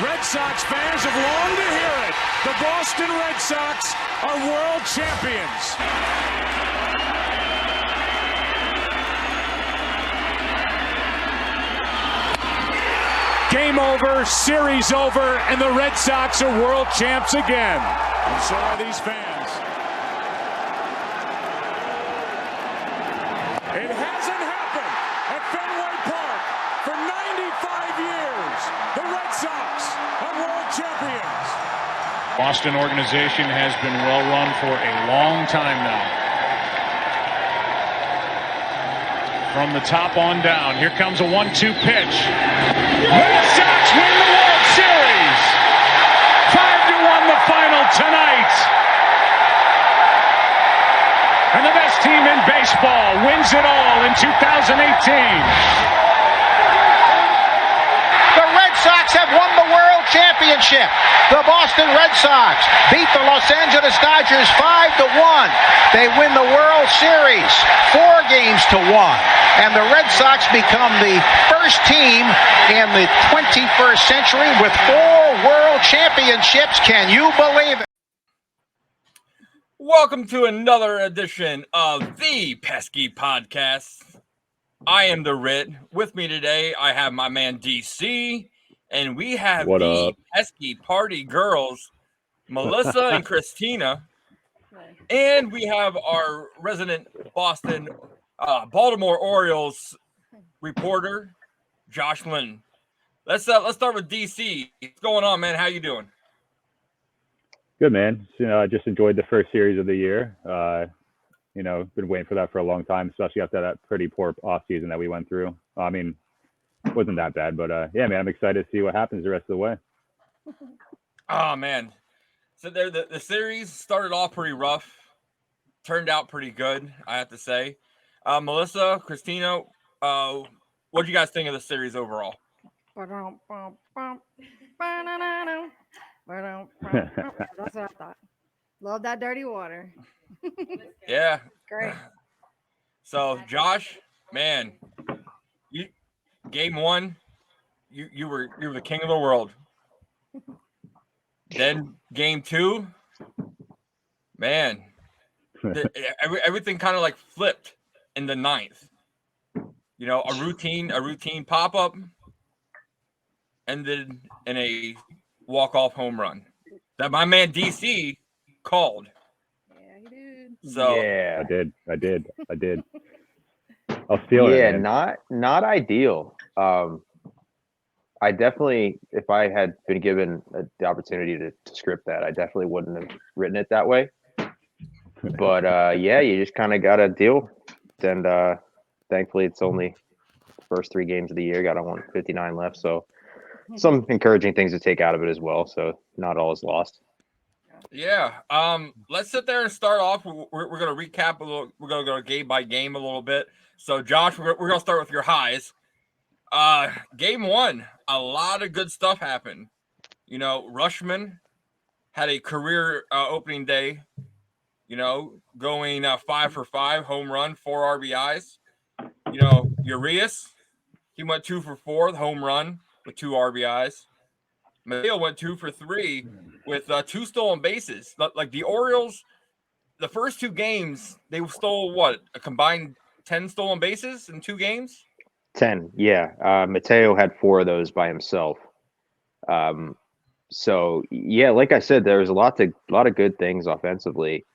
Red Sox fans have longed to hear it. The Boston Red Sox are world champions. Game over, series over, and the Red Sox are world champs again. And so are these fans. It hasn't happened at Fenway Park for 95 years. The Red Sox are world champions. Boston organization has been well run for a long time now. From the top on down, here comes a 1-2 pitch. Red Sox win the World Series. 5-1 the final tonight. And the best team in baseball wins it all in 2018. The Red Sox have won the World Championship. The Boston Red Sox beat the Los Angeles Dodgers 5-1. They win the World Series 4-1. And the Red Sox become the first team in the 21st century with 4 World Championships. Can you believe it? Welcome to another edition of the Pesky Podcast. I am the Ritt. With me today, I have my man DC, and we have Pesky Party Girls, Melissa and Christina, and we have our resident Baltimore Orioles reporter, Josh Linn. Let's start with DC. What's going on, man? How you doing? Good, man. I just enjoyed the first series of the year. Been waiting for that for a long time, especially after that pretty poor off season that we went through. I mean, it wasn't that bad, but yeah, man, I'm excited to see what happens the rest of the way. Oh, man. So the series started off pretty rough, turned out pretty good, I have to say. Melissa, Christina, what do you guys think of the series overall? That's what I thought. Love that dirty water. Yeah. Great. So, Josh, man, game 1, you were the king of the world. Then game 2, man, everything kind of like flipped in the 9th. You know, a routine pop-up ended in a walk-off home run that my man DC called. Yeah, he did. So yeah, I did. I'll steal it. Yeah, Man. not ideal. I definitely, if I had been given the opportunity to script that, I definitely wouldn't have written it that way. But yeah, you just kind of got to deal. And thankfully, it's only the first 3 games of the year. Got 159 left, so some encouraging things to take out of it as well. So not all is lost. yeah, let's sit there and start off. We're going to recap a little. We're going to go game by game a little bit. So, Josh, we're going to start with your highs. Game 1, a lot of good stuff happened. You know, Rushman had a career opening day. You know, going 5 for 5, home run, 4 RBIs. You know, Urias, he went 2 for 4, the home run with 2 RBIs. Mateo went 2 for 3 with 2 stolen bases. Like the Orioles, the first 2 games, they stole a combined 10 stolen bases in 2 games? 10, yeah. Mateo had 4 of those by himself. So yeah, like I said, there was a lot of good things offensively.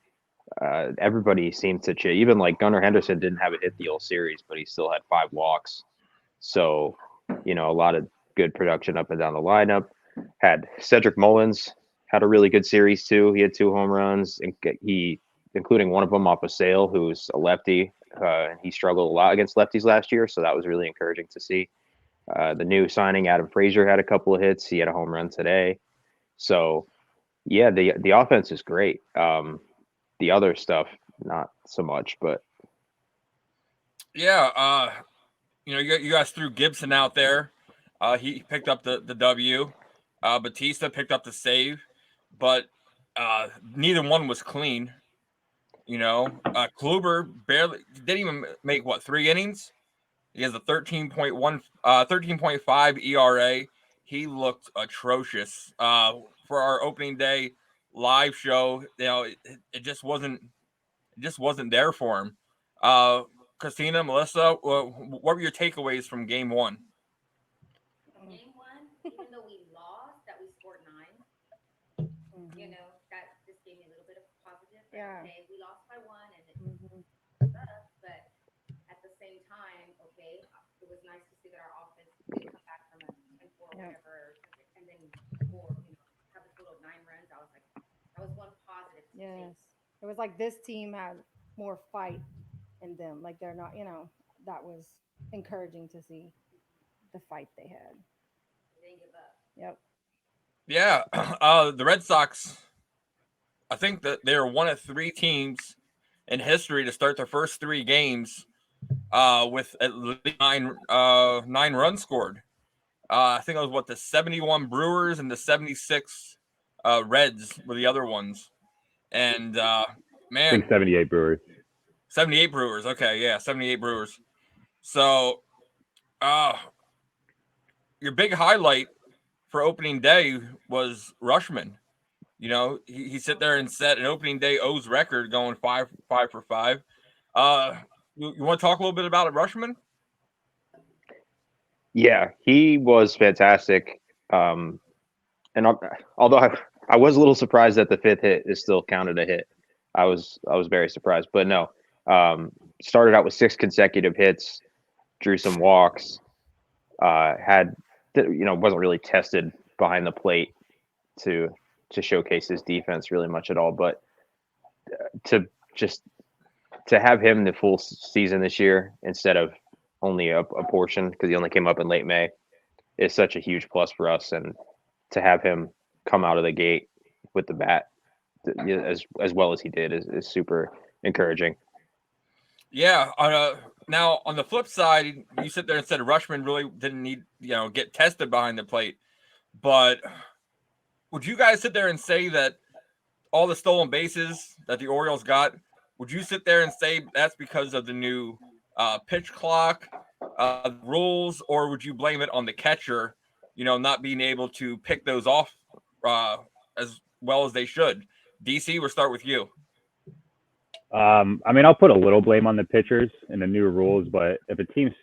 Everybody seemed to even like Gunnar Henderson didn't have a hit the whole series, but he still had 5 walks. So, you know, a lot of good production up and down the lineup. Had Cedric Mullins had a really good series too. He had 2 home runs, and including one of them off of Sale, who's a lefty. And he struggled a lot against lefties last year, so that was really encouraging to see. The new signing, Adam Frazier, had a couple of hits. He had a home run today. So, yeah, the offense is great. The other stuff, not so much, but yeah. You know, you guys threw Gibson out there. He picked up the W. Batista picked up the save, but neither one was clean. You know, Kluber didn't even make 3 innings. He has a 13.5 ERA. he looked atrocious. For our opening day live show, it just wasn't there for him. Christina, Melissa, what were your takeaways from game one? Game one, even though we lost, that we scored 9. That just gave me a little bit of positive. Yeah. Okay, we lost by 1, and it sucks, but at the same time, okay, it was nice to see that our offense did come back from a 10-4 whatever, and then have a total of 9 runs. I was like, that was one positive. Yes. It was like this team had more fight in them. Like they're not, that was encouraging to see the fight they had. They didn't give up. Yep. Yeah. The Red Sox, I think that they're one of 3 teams in history to start their first 3 games with at least 9 runs scored. I think it was the 71 Brewers and the 76 Reds were the other ones. And man, I think 78 Brewers. 78 Brewers. Okay, yeah, 78 Brewers. So, your big highlight for opening day was Rushman. He sit there and set an opening day O's record, going 5 for 5. You want to talk a little bit about it, Rushman? Yeah, he was fantastic. And although I was a little surprised that the 5th hit is still counted a hit, I was very surprised. But no, started out with 6 consecutive hits, drew some walks, wasn't really tested behind the plate to showcase his defense really much at all. But to have him the full season this year instead of only a portion, because he only came up in late May, is such a huge plus for us. And to have him come out of the gate with the bat as well as he did is super encouraging. Yeah. Now on the flip side, you sit there and said Rushman really didn't need get tested behind the plate, but would you guys sit there and say that all the stolen bases that the Orioles got, would you sit there and say that's because of the new pitch clock rules, or would you blame it on the catcher, not being able to pick those off as well as they should? DC, we'll start with you. I'll put a little blame on the pitchers and the new rules, but if a team's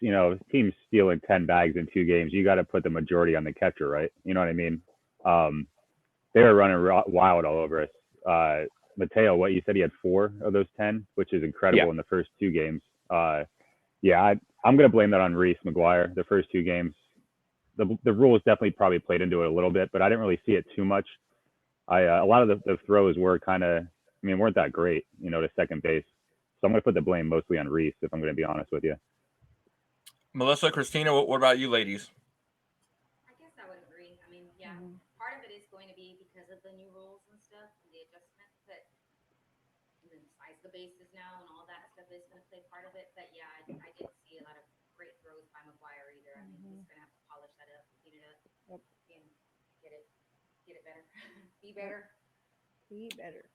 stealing 10 bags in 2 games, you got to put the majority on the catcher, right? You know what I mean? They were running wild all over us. Mateo, what you said, he had 4 of those 10, which is incredible in the first 2 games. I'm going to blame that on Reese McGuire. The first 2 games, the rules definitely probably played into it a little bit, but I didn't really see it too much. A lot of the throws were weren't that great, to second base. So I'm going to put the blame mostly on Reese, if I'm going to be honest with you. Melissa, Christina, what about you ladies? I guess I would agree. Part of it is going to be because of the new rules and stuff, and the adjustments, and then the size of the bases now and all that stuff is going to play part of it. But yeah, I didn't see a lot of great throws by McGuire either. He's going to have to polish that up, clean it up, and get it better. Be better. Be better.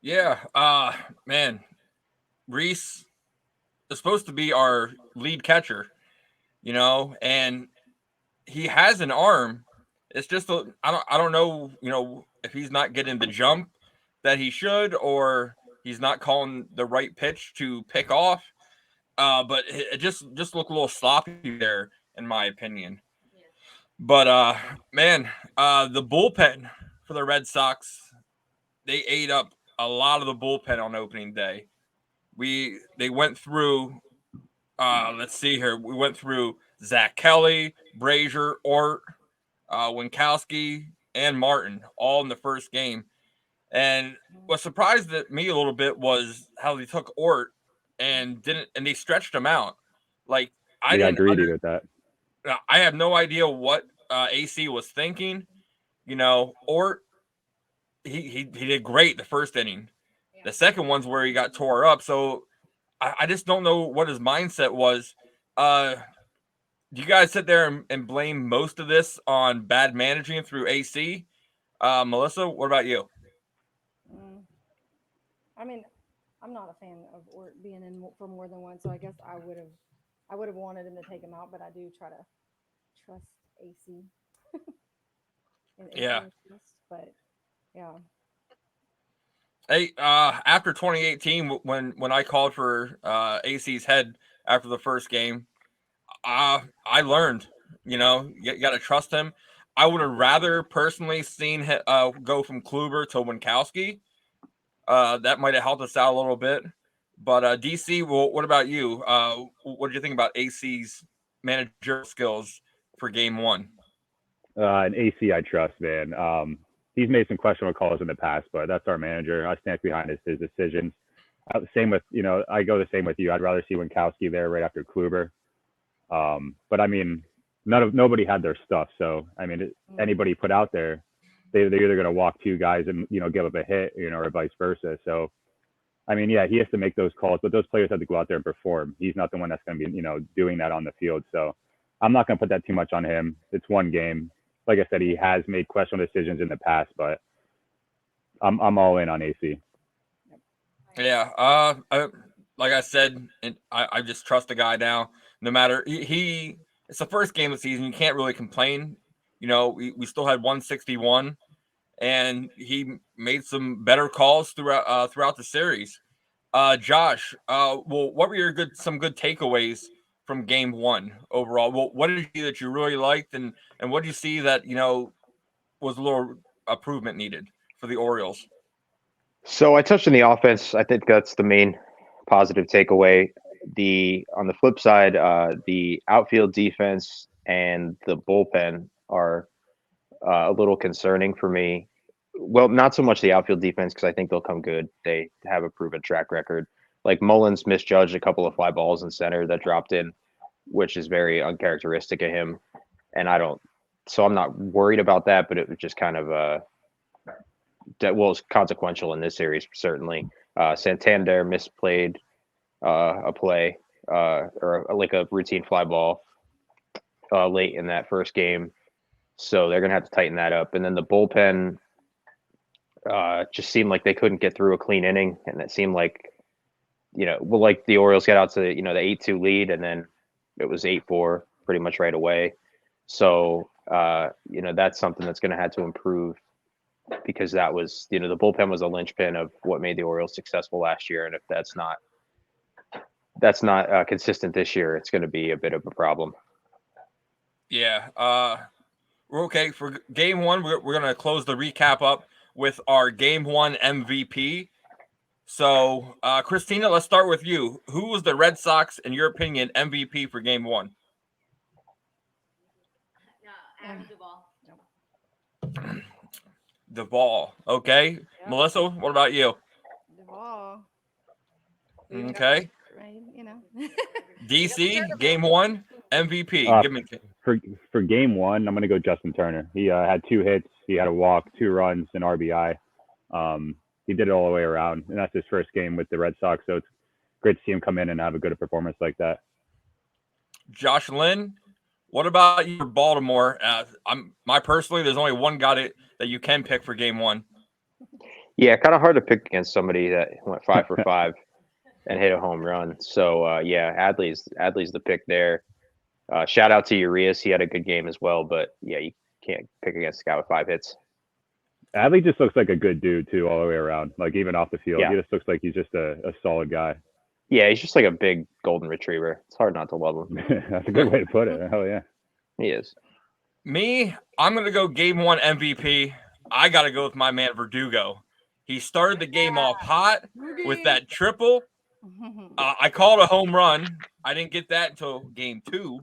Yeah, man, Reese is supposed to be our lead catcher, and he has an arm. It's just I don't know, if he's not getting the jump that he should, or he's not calling the right pitch to pick off. But it just looked a little sloppy there, in my opinion. Yeah. But man, the bullpen for the Red Sox, they ate up a lot of the bullpen on opening day. They went through. Let's see here. We went through Zach Kelly, Brazier, Ort, Winkowski, and Martin, all in the first game. And what surprised me a little bit was how they took Ort and they stretched him out. Like I got greedy with that. I have no idea what AC was thinking. Ort, he did great the first inning. The second one's where he got tore up. So I just don't know what his mindset was. Do you guys sit there and blame most of this on bad managing through AC? Melissa, what about you? I'm not a fan of Ort being in for more than one, so I guess I would have wanted him to take him out, but I do try to trust AC. Yeah. But yeah. Hey, after 2018, when I called for AC's head after the first game, I learned, you got to trust him. I would have rather personally seen go from Kluber to Winkowski. That might have helped us out a little bit. But DC, well, what about you? What do you think about AC's managerial skills for Game 1? And AC, I trust, man. He's made some questionable calls in the past, but that's our manager. I stand behind his decisions. Same with, I go the same with you. I'd rather see Winkowski there right after Kluber. But I mean, nobody had their stuff. So I mean, anybody put out there, they're either going to walk two guys and give up a hit, or vice versa. So I mean, yeah, he has to make those calls, but those players have to go out there and perform. He's not the one that's going to be doing that on the field. So I'm not going to put that too much on him. It's one game. Like I said, he has made questionable decisions in the past, but I'm all in on AC. Yeah. Like I said, I just trust the guy now. No matter it's the first game of the season. You can't really complain. We still had 161, and he made some better calls throughout the series. Josh, well, what were some good takeaways from Game 1 overall? Well, what did you see that you really liked, and what did you see that was a little improvement needed for the Orioles? So I touched on the offense. I think that's the main positive takeaway. On the flip side, the outfield defense and the bullpen are a little concerning for me. Well, not so much the outfield defense because I think they'll come good. They have a proven track record. Like Mullins misjudged a couple of fly balls in center that dropped in, which is very uncharacteristic of him. And so I'm not worried about that, but it was just kind of it's consequential in this series, certainly. Santander misplayed a play or like a routine fly ball late in that first game. So they're going to have to tighten that up. And then the bullpen just seemed like they couldn't get through a clean inning. And it seemed like, like the Orioles got out to, the 8-2 lead, and then it was 8-4 pretty much right away. So, that's something that's going to have to improve, because that was, the bullpen was a linchpin of what made the Orioles successful last year. And if that's not consistent this year, it's going to be a bit of a problem. Yeah. We're okay for Game 1. We're going to close the recap up with our Game 1 MVP. So, Christina, let's start with you. Who was the Red Sox, in your opinion, MVP for Game 1? Duvall. Okay. Yep. Melissa, what about you? Duvall. Okay. Right, DC, Game 1, MVP. Give me for Game 1, I'm going to go Justin Turner. He had 2 hits. He had a walk, 2 runs, an RBI. He did it all the way around, and that's his first game with the Red Sox. So it's great to see him come in and have a good performance like that. Josh Linn, what about you for Baltimore? Personally, there's only one guy that you can pick for Game 1. Yeah, kind of hard to pick against somebody that went 5 for 5 and hit a home run. So Adley's the pick there. Shout out to Urias. He had a good game as well, but yeah, you can't pick against a guy with 5 hits. Adley just looks like a good dude too, all the way around. Like even off the field, yeah. He just looks like he's just a solid guy. Yeah, he's just like a big golden retriever. It's hard not to love him. That's a good way to put it. Hell yeah. He is. Me, I'm going to go Game 1 MVP. I got to go with my man Verdugo. He started the game off hot with that triple. I called a home run. I didn't get that until Game 2.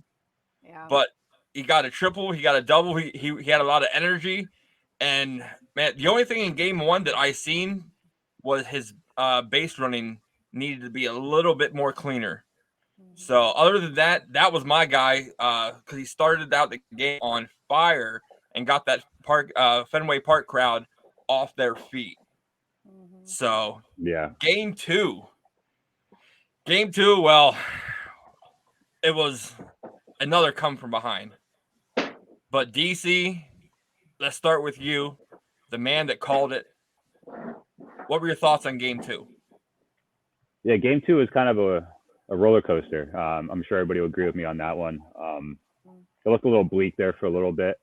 Yeah. But he got a triple. He got a double. He had a lot of energy. And, man, the only thing in Game 1 that I seen was his base running needed to be a little bit more cleaner. So other than that, that was my guy because he started out the game on fire and got that Fenway Park crowd off their feet. So yeah, Game 2, well, it was another come from behind. But DC, let's start with you, the man that called it. What were your thoughts on Game 2? Yeah, Game 2 is kind of a roller coaster. I'm sure everybody will agree with me on that one. It looked a little bleak there for a little bit,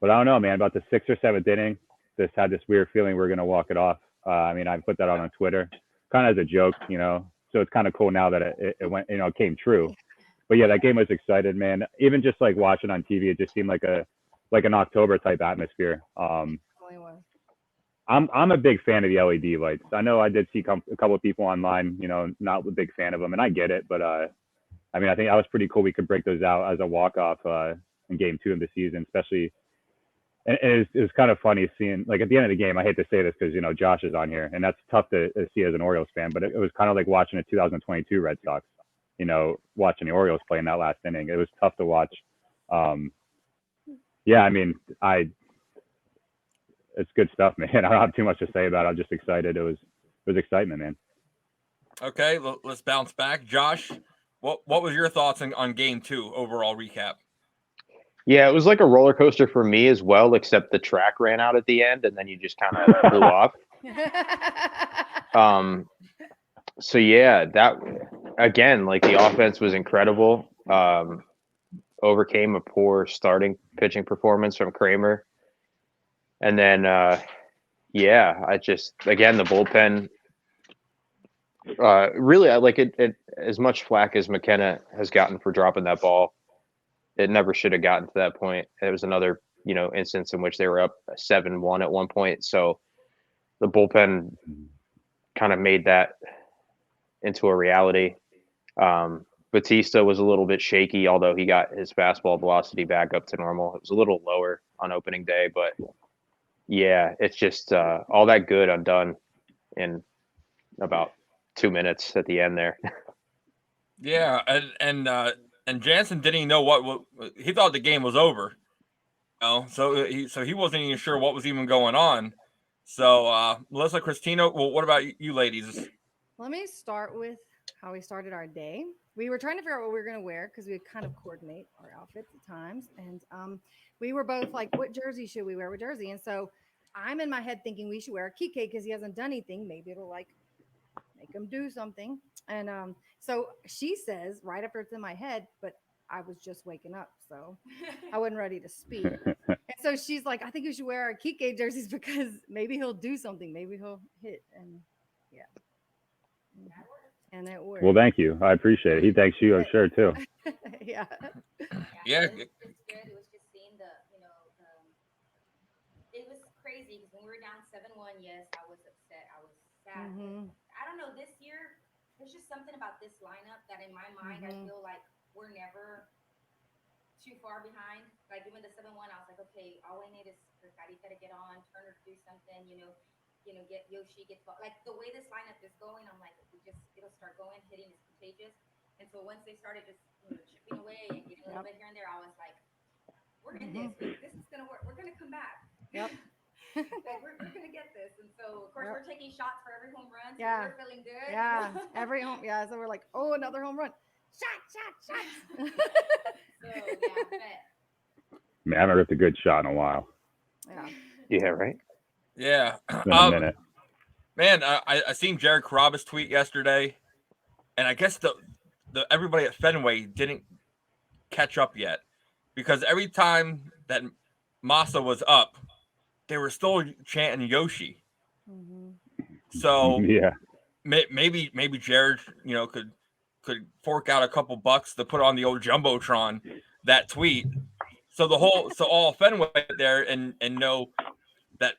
But I don't know, man. About the 6th or 7th inning, just had this weird feeling we're gonna walk it off. I mean, I put that on Twitter, kind of as a joke, you know. So it's kind of cool now that it went, you know, it came true. But yeah, that game was excited, man. Even just like watching on TV, it just seemed like an October type atmosphere. Definitely was. I'm a big fan of the LED lights. I know I did see a couple of people online, you know, not a big fan of them, and I get it. But I mean, I think that was pretty cool. We could break those out as a walk off in Game 2 of the season, especially. And it was kind of funny seeing, like, at the end of the game. I hate to say this because, you know, Josh is on here, and that's tough to see as an Orioles fan. But it was kind of like watching a 2022 Red Sox. You know, watching the Orioles play in that last inning. It was tough to watch. Yeah, I mean, it's good stuff, man. I don't have too much to say about it. I'm just excited. It was excitement, man. Okay, let's bounce back. Josh, what was your thoughts on Game 2 overall recap? Yeah, it was like a roller coaster for me as well, except the track ran out at the end and then you just kind of blew off. So yeah, that again, like the offense was incredible. Overcame a poor starting pitching performance from Kramer. And then yeah, I just again the bullpen really I like it as much flack as McKenna has gotten for dropping that ball. It never should have gotten to that point. It was another, you know, instance in which they were up 7-1 at one point. So the bullpen kind of made that into a reality. Batista was a little bit shaky, although he got his fastball velocity back up to normal. It was a little lower on opening day, but yeah, it's just all that good undone in about 2 minutes at the end there. Yeah, and Jansen didn't even know what he thought the game was over. You know, so he wasn't even sure what was even going on. So Melissa, Christina, well, what about you ladies? Let me start with how we started our day. We were trying to figure out what we were going to wear because we would kind of coordinate our outfits at times. And we were both like, what jersey should we wear? What jersey? And so I'm in my head thinking we should wear a Kike because he hasn't done anything. Maybe it'll like make him do something. And so she says right after it's in my head, but I was just waking up, so I wasn't ready to speak. And so she's like, I think you should wear our Kike jerseys because maybe he'll do something. Maybe he'll hit. And yeah. And it worked. Well, thank you. I appreciate it. He thanks you, I'm sure, too. Yeah. Yeah. It was good. It was just seeing it was crazy because when we were down 7-1, yes, I was upset. I was sad. I don't know, this year, there's just something about this lineup that in my mind, I feel like we're never too far behind. Like even the 7-1, I was like, okay, all I need is for Carita to get on, Turner to do something, get Yoshi, like the way this lineup is going, I'm like, it'll start going, hitting is contagious. And so once they started just chipping away and getting a little bit here and there, I was like, we're in this. This is gonna work. We're gonna come back. Yep. Like, we're gonna get this. And so of course we're taking shots for every home run. So Yeah. we're feeling good. Yeah. Every home. Yeah. So we're like, oh, another home run. Shot. So yeah, bet. Man, I haven't ripped a good shot in a while. Yeah. Yeah, right. Yeah. It's been a minute. Man, I seen Jared Carrabba's tweet yesterday, and I guess the everybody at Fenway didn't catch up yet because every time that Massa was up, they were still chanting Yoshi. So Yeah. maybe Jared, could fork out a couple bucks to put on the old jumbotron that tweet. So all Fenway there and know that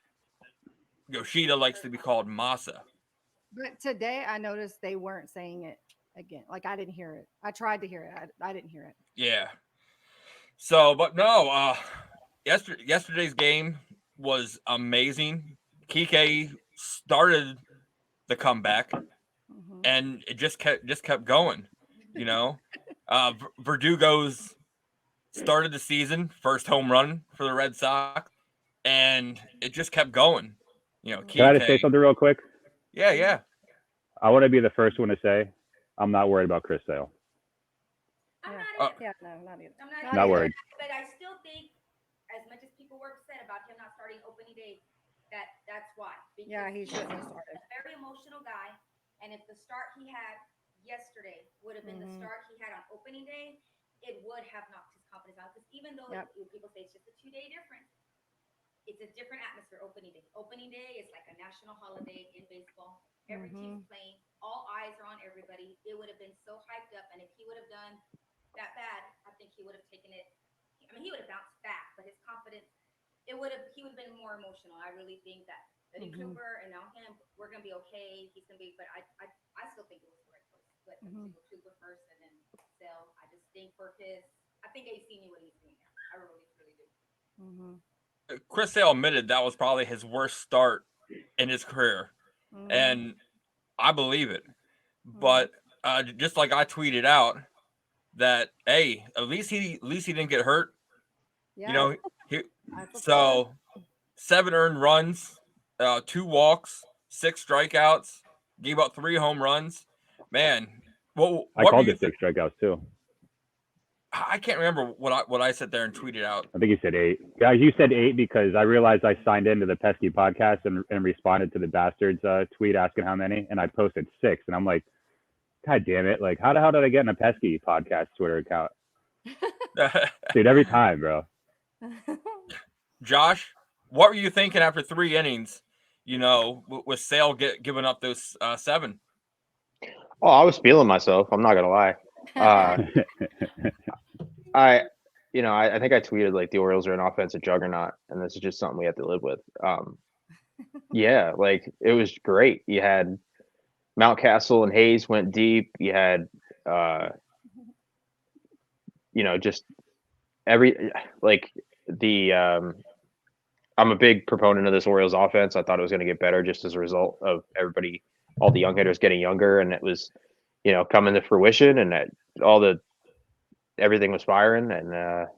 Yoshida likes to be called Massa. But today I noticed they weren't saying it again. Like I didn't hear it. I tried to hear it. I didn't hear it. Yeah. So, but no, yesterday's game was amazing. Kike started the comeback, and it just kept going. Verdugo's started the season, first home run for the Red Sox, and it just kept going. Kike, Can I just say something real quick? Yeah. I want to be the first one to say I'm not worried about Chris Sale. I'm not Yeah, no, not either. I'm Not worried. But I still think, as much as people were upset about him not starting opening day, that's why. Because Yeah, he shouldn't have started. a very emotional guy, and if the start he had yesterday would have been the start he had on opening day, it would have knocked his confidence out. Because even though people say it's just a 2-day difference, it's a different atmosphere opening day. Opening day is like a national holiday in baseball. Every team's playing. All eyes are on everybody. It would have been so hyped up. And if he would have done that bad, I think he would have taken it. I mean, he would have bounced back, but his confidence, he would have been more emotional. I really think that Eddie Kluber and now him, we're going to be okay. He's going to be, but I still think it was the right choice. But Kluber first and then Sale. I just think I think AC knew what he was doing now. I really, really do. Chris Sale admitted that was probably his worst start in his career, and I believe it. But just like I tweeted out that, hey, at least he didn't get hurt. Yeah. You know, so 7 earned runs, 2 walks, 6 strikeouts, gave up 3 home runs. Man, I called it 6 strikeouts too. I can't remember what I sat there and tweeted out. I think you said 8. Guys, you said 8 because I realized I signed into the Pesky Podcast and responded to the Bastards tweet asking how many, and I posted 6, and I'm like, God damn it! Like, how the hell did I get in a Pesky Podcast Twitter account? Dude, every time, bro. Josh, what were you thinking after 3 innings? You know, with Sale giving up those 7. Oh, I was feeling myself. I'm not gonna lie. I think I tweeted like the Orioles are an offensive juggernaut, and this is just something we have to live with. Yeah, like it was great. You had Mountcastle and Hayes went deep. You had, just I'm a big proponent of this Orioles offense. I thought it was going to get better just as a result of all the young hitters getting younger, and it was, coming to fruition, and that everything was firing. And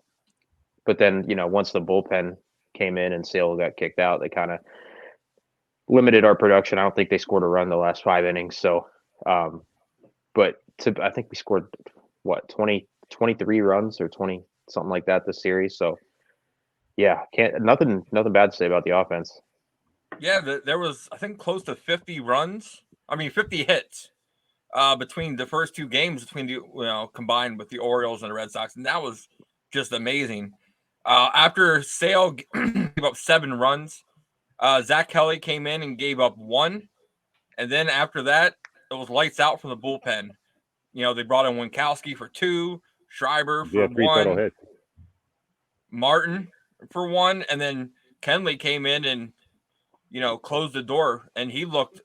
but then, once the bullpen came in and Sale got kicked out, they kind of limited our production. I don't think they scored a run the last 5 innings. So, but I think we scored 23 runs or 20, something like that this series. So yeah, nothing bad to say about the offense. Yeah, there was, I think, close to 50 hits between the first 2 games combined with the Orioles and the Red Sox, and that was just amazing. After Sale gave up 7 runs, Zach Kelly came in and gave up 1, and then after that, it was lights out from the bullpen. They brought in Winkowski for 2, Schreiber for 3 1, total hits. Martin for 1, and then Kenley came in and closed the door, and he looked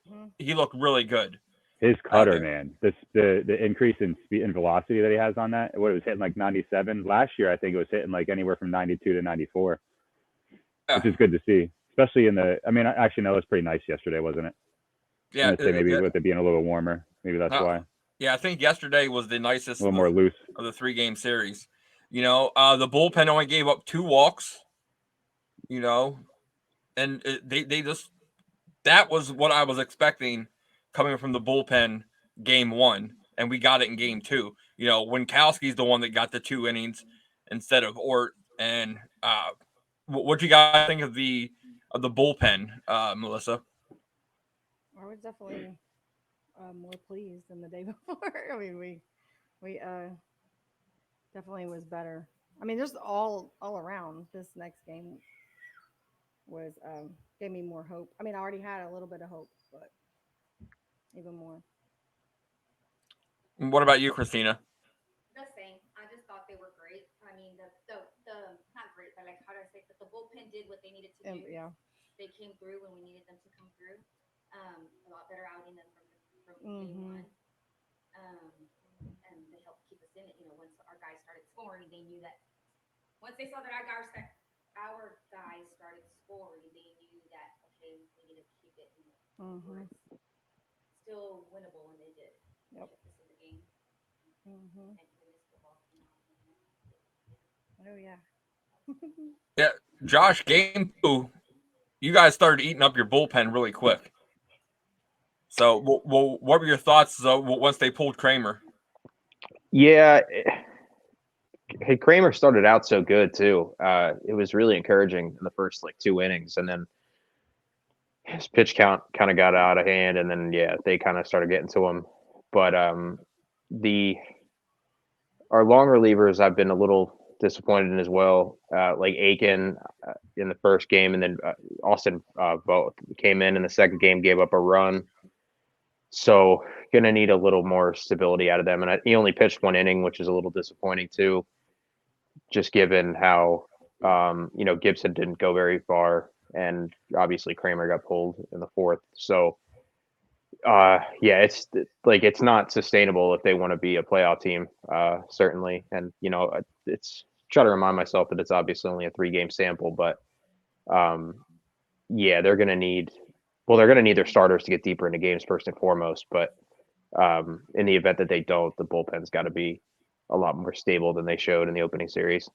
really good. His cutter, man, the increase in speed and velocity that he has on that, it was hitting like 97. Last year, I think it was hitting like anywhere from 92 to 94, which is good to see, especially actually, no, it was pretty nice yesterday, wasn't it? Yeah. Maybe with it being a little warmer, maybe that's why. Yeah, I think yesterday was the nicest, a little more loose of the 3-game series. The bullpen only gave up 2 walks, and they just, that was what I was expecting coming from the bullpen game 1, and we got it in game 2. Winkowski's the one that got the 2 innings instead of Ort. And what do you guys think of the bullpen, Melissa? I was definitely more pleased than the day before. I mean, we definitely was better. I mean, just all around this next game was gave me more hope. I mean, I already had a little bit of hope, but even more. What about you, Christina? The same. I just thought they were great. I mean, the not great, but like, how do I say? But the bullpen did what they needed to do. Yeah. They came through when we needed them to come through. A lot better outing than from game 1. And they helped keep us in it. Once our guys started scoring, they knew that. Once they saw that our guys started scoring, they knew that, okay, we need to keep it. Still winnable, and they did. Yep. This is the game. Oh yeah. Yeah, Josh, game 2, you guys started eating up your bullpen really quick. So, what were your thoughts once they pulled Kramer? Yeah, hey, Kramer started out so good too. It was really encouraging in the first 2 innings, and then his pitch count kind of got out of hand, and then they kind of started getting to him. But our long relievers, I've been a little disappointed in as well. Like Aiken in the first game, and then Austin both came in the second game, gave up a run. So going to need a little more stability out of them. And he only pitched 1 inning, which is a little disappointing too, just given how, Gibson didn't go very far. And obviously Kramer got pulled in the 4th. So, it's not sustainable if they want to be a playoff team, certainly. And, it's try to remind myself that it's obviously only a 3-game sample, but they're going to need their starters to get deeper into games first and foremost. But in the event that they don't, the bullpen's got to be a lot more stable than they showed in the opening series.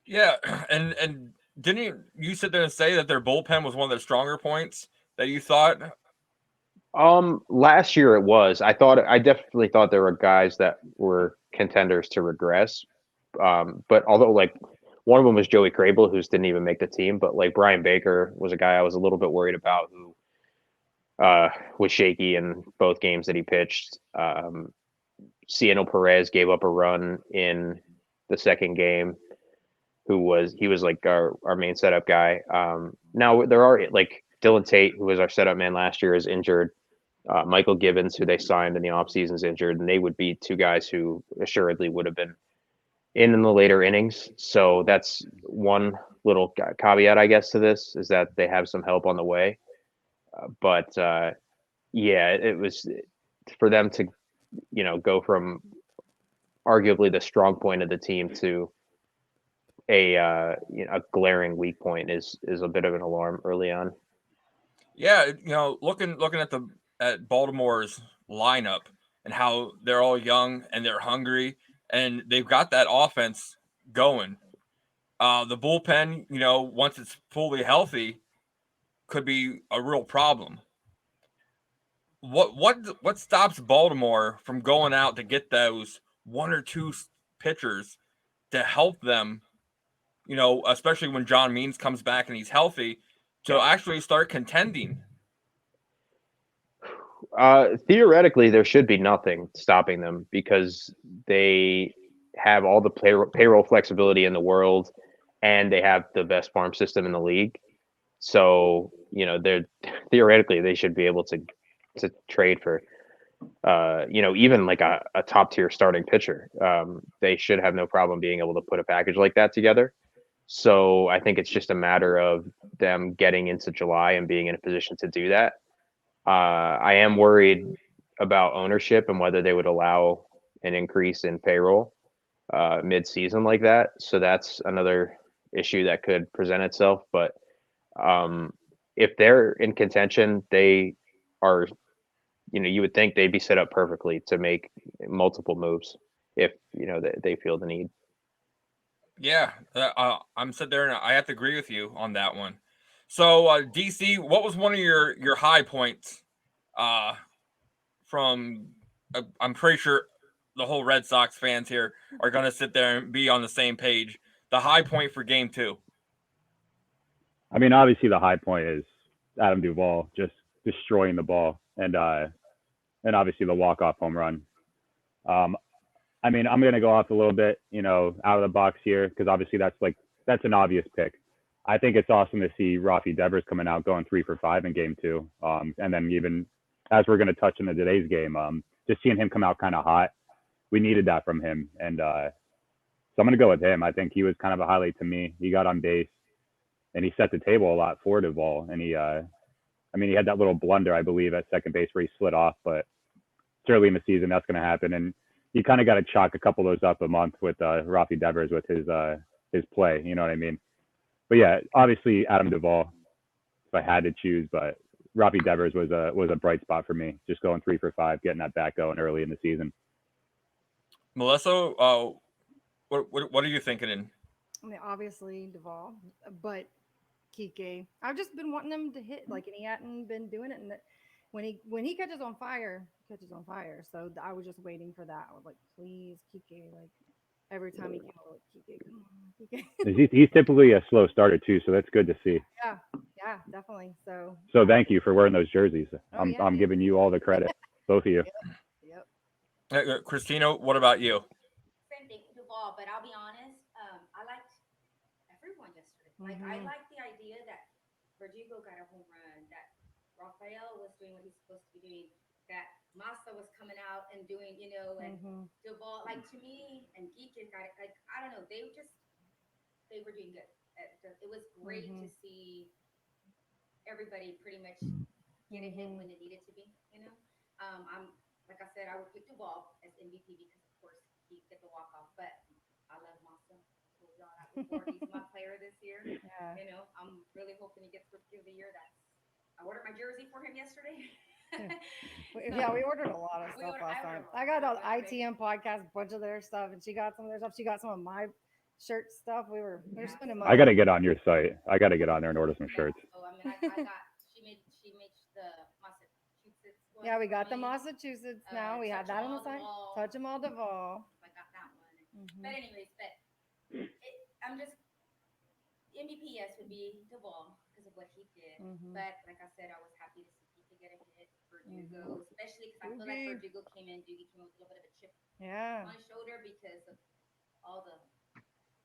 Yeah, and didn't you sit there and say that their bullpen was one of their stronger points that you thought? Last year it was. I definitely thought there were guys that were contenders to regress. But although one of them was Joey Crable, who didn't even make the team, but Brian Baker was a guy I was a little bit worried about, who was shaky in both games that he pitched. Cieno Perez gave up a run in the second game. He was our main setup guy. Now there are Dylan Tate, who was our setup man last year, is injured. Michael Gibbons, who they signed in the offseason, is injured, and they would be 2 guys who assuredly would have been in the later innings. So that's one little caveat, I guess, to this, is that they have some help on the way. It was for them to, go from arguably the strong point of the team to a glaring weak point is a bit of an alarm early on. Yeah, looking at Baltimore's lineup and how they're all young and they're hungry and they've got that offense going. The bullpen, once it's fully healthy, could be a real problem. What stops Baltimore from going out to get those 1 or 2 pitchers to help them, especially when John Means comes back and he's healthy, to actually start contending? Theoretically, there should be nothing stopping them because they have all the payroll flexibility in the world, and they have the best farm system in the league. So, they're theoretically they should be able to trade for, even a top tier starting pitcher. They should have no problem being able to put a package like that together. So I think it's just a matter of them getting into July and being in a position to do that. I am worried about ownership and whether they would allow an increase in payroll mid-season like that. So that's another issue that could present itself. But if they're in contention, they are, you would think they'd be set up perfectly to make multiple moves if, they feel the need. Yeah, I'm sitting there and I have to agree with you on that one. So, DC, what was one of your high points from? I'm pretty sure the whole Red Sox fans here are going to sit there and be on the same page. The high point for Game 2. I mean, obviously the high point is Adam Duvall just destroying the ball, and obviously the walk-off home run. I mean, I'm going to go off a little bit, out of the box here, because obviously that's an obvious pick. I think it's awesome to see Rafi Devers coming out going 3 for 5 in Game 2. And then even as we're going to touch into today's game, just seeing him come out kind of hot, we needed that from him. And so I'm going to go with him. I think he was kind of a highlight to me. He got on base and he set the table a lot for Duvall. And he had that little blunder, I believe, at second base where he slid off, but it's early in the season, that's going to happen. And you kind of got to chalk a couple of those up a month with Rafi Devers with his play. You know what I mean? But yeah, obviously Adam Duvall, if I had to choose, but Rafi Devers was a bright spot for me, just going 3 for 5, getting that back going early in the season. Melissa, what are you thinking in? I mean, obviously Duvall, but Kike. I've just been wanting him to hit, and he hadn't been doing it. And when he catches on fire, he catches on fire. So I was just waiting for that. I was like, please, Kike. Every time he came over, Kike, come on, Kike. He's typically a slow starter too, so that's good to see. Yeah, definitely. So thank you for wearing those jerseys. I'm giving you all the credit, both of you. Yep. Christina, what about you? Same thing, Duvall, but I'll be honest. Like, I like the idea that Verdugo got a home run, that Rafael was doing what he's supposed to be doing, that Massa was coming out and doing, you know, and Duvall, like, to me, and Geekin got it, like, I don't know, they were doing good. It was great to see everybody pretty much get a hit when it needed to be, you know. I'm like I said, I would pick Duvall as MVP because of course he get the walk off, but I love Massa. So y'all that before he's my player this year. Yeah. You know, I'm really hoping he gets Rookie of the Year. I ordered my jersey for him yesterday. Yeah, we ordered a lot of stuff last time. I got on ITM podcast, a bunch of their stuff, and she got some of their stuff. She got some of my shirt stuff. We were spending money. I got to get on your site. I got to get on there and order some shirts. Oh, I mean, I got. She made the Massachusetts one. Yeah, we got the Massachusetts now. We had that on the site. Touch 'em all Duvall. I got that one. But anyways, I'm just MVP. Yes, would be Duvall because of what he did. But like I said, I was happy to see he could get a hit. Verdugo, especially because I feel like Verdugo came in with a little bit of a chip on his shoulder because of all the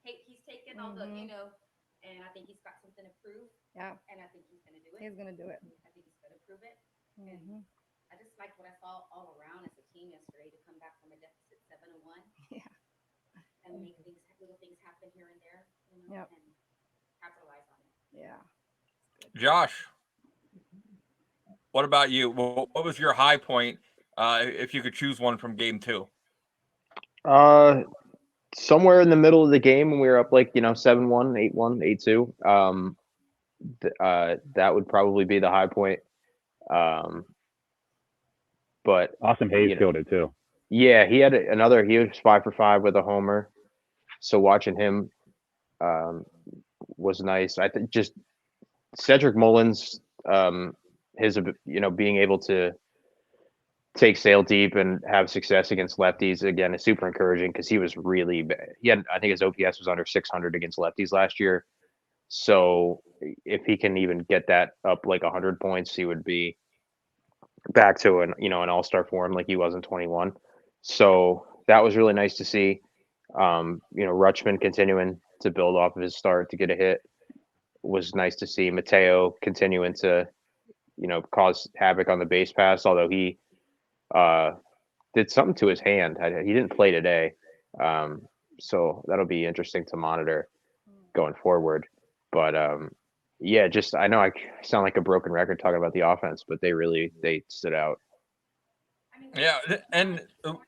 hate he's taken, all the, you know, and I think he's got something to prove. Yeah. And I think he's going to do it. He's going to do it. I think he's going to prove it. And I just liked what I saw all around as a team yesterday to come back from a deficit 7-1. Yeah. And make little things happen here and there, you know, and capitalize on it. Yeah. Josh, what about you? What was your high point if you could choose one from game 2? Somewhere in the middle of the game when we were up 7-1, 8-1, 8-2. That would probably be the high point. But Austin Hayes killed it too. Yeah, he was 5 for 5 with a homer. So watching him was nice. I think just Cedric Mullins, his being able to take sail deep and have success against lefties again is super encouraging because he was really bad. I think his OPS was under 600 against lefties last year. So if he can even get that up 100 points, he would be back to an all-star form like he was in 21. So that was really nice to see. Rutschman continuing to build off of his start to get a hit was nice to see. Mateo continuing to cause havoc on the base pass, although he did something to his hand. He didn't play today. So that'll be interesting to monitor going forward. But just I know I sound like a broken record talking about the offense, but they stood out. Yeah, and 9 runs or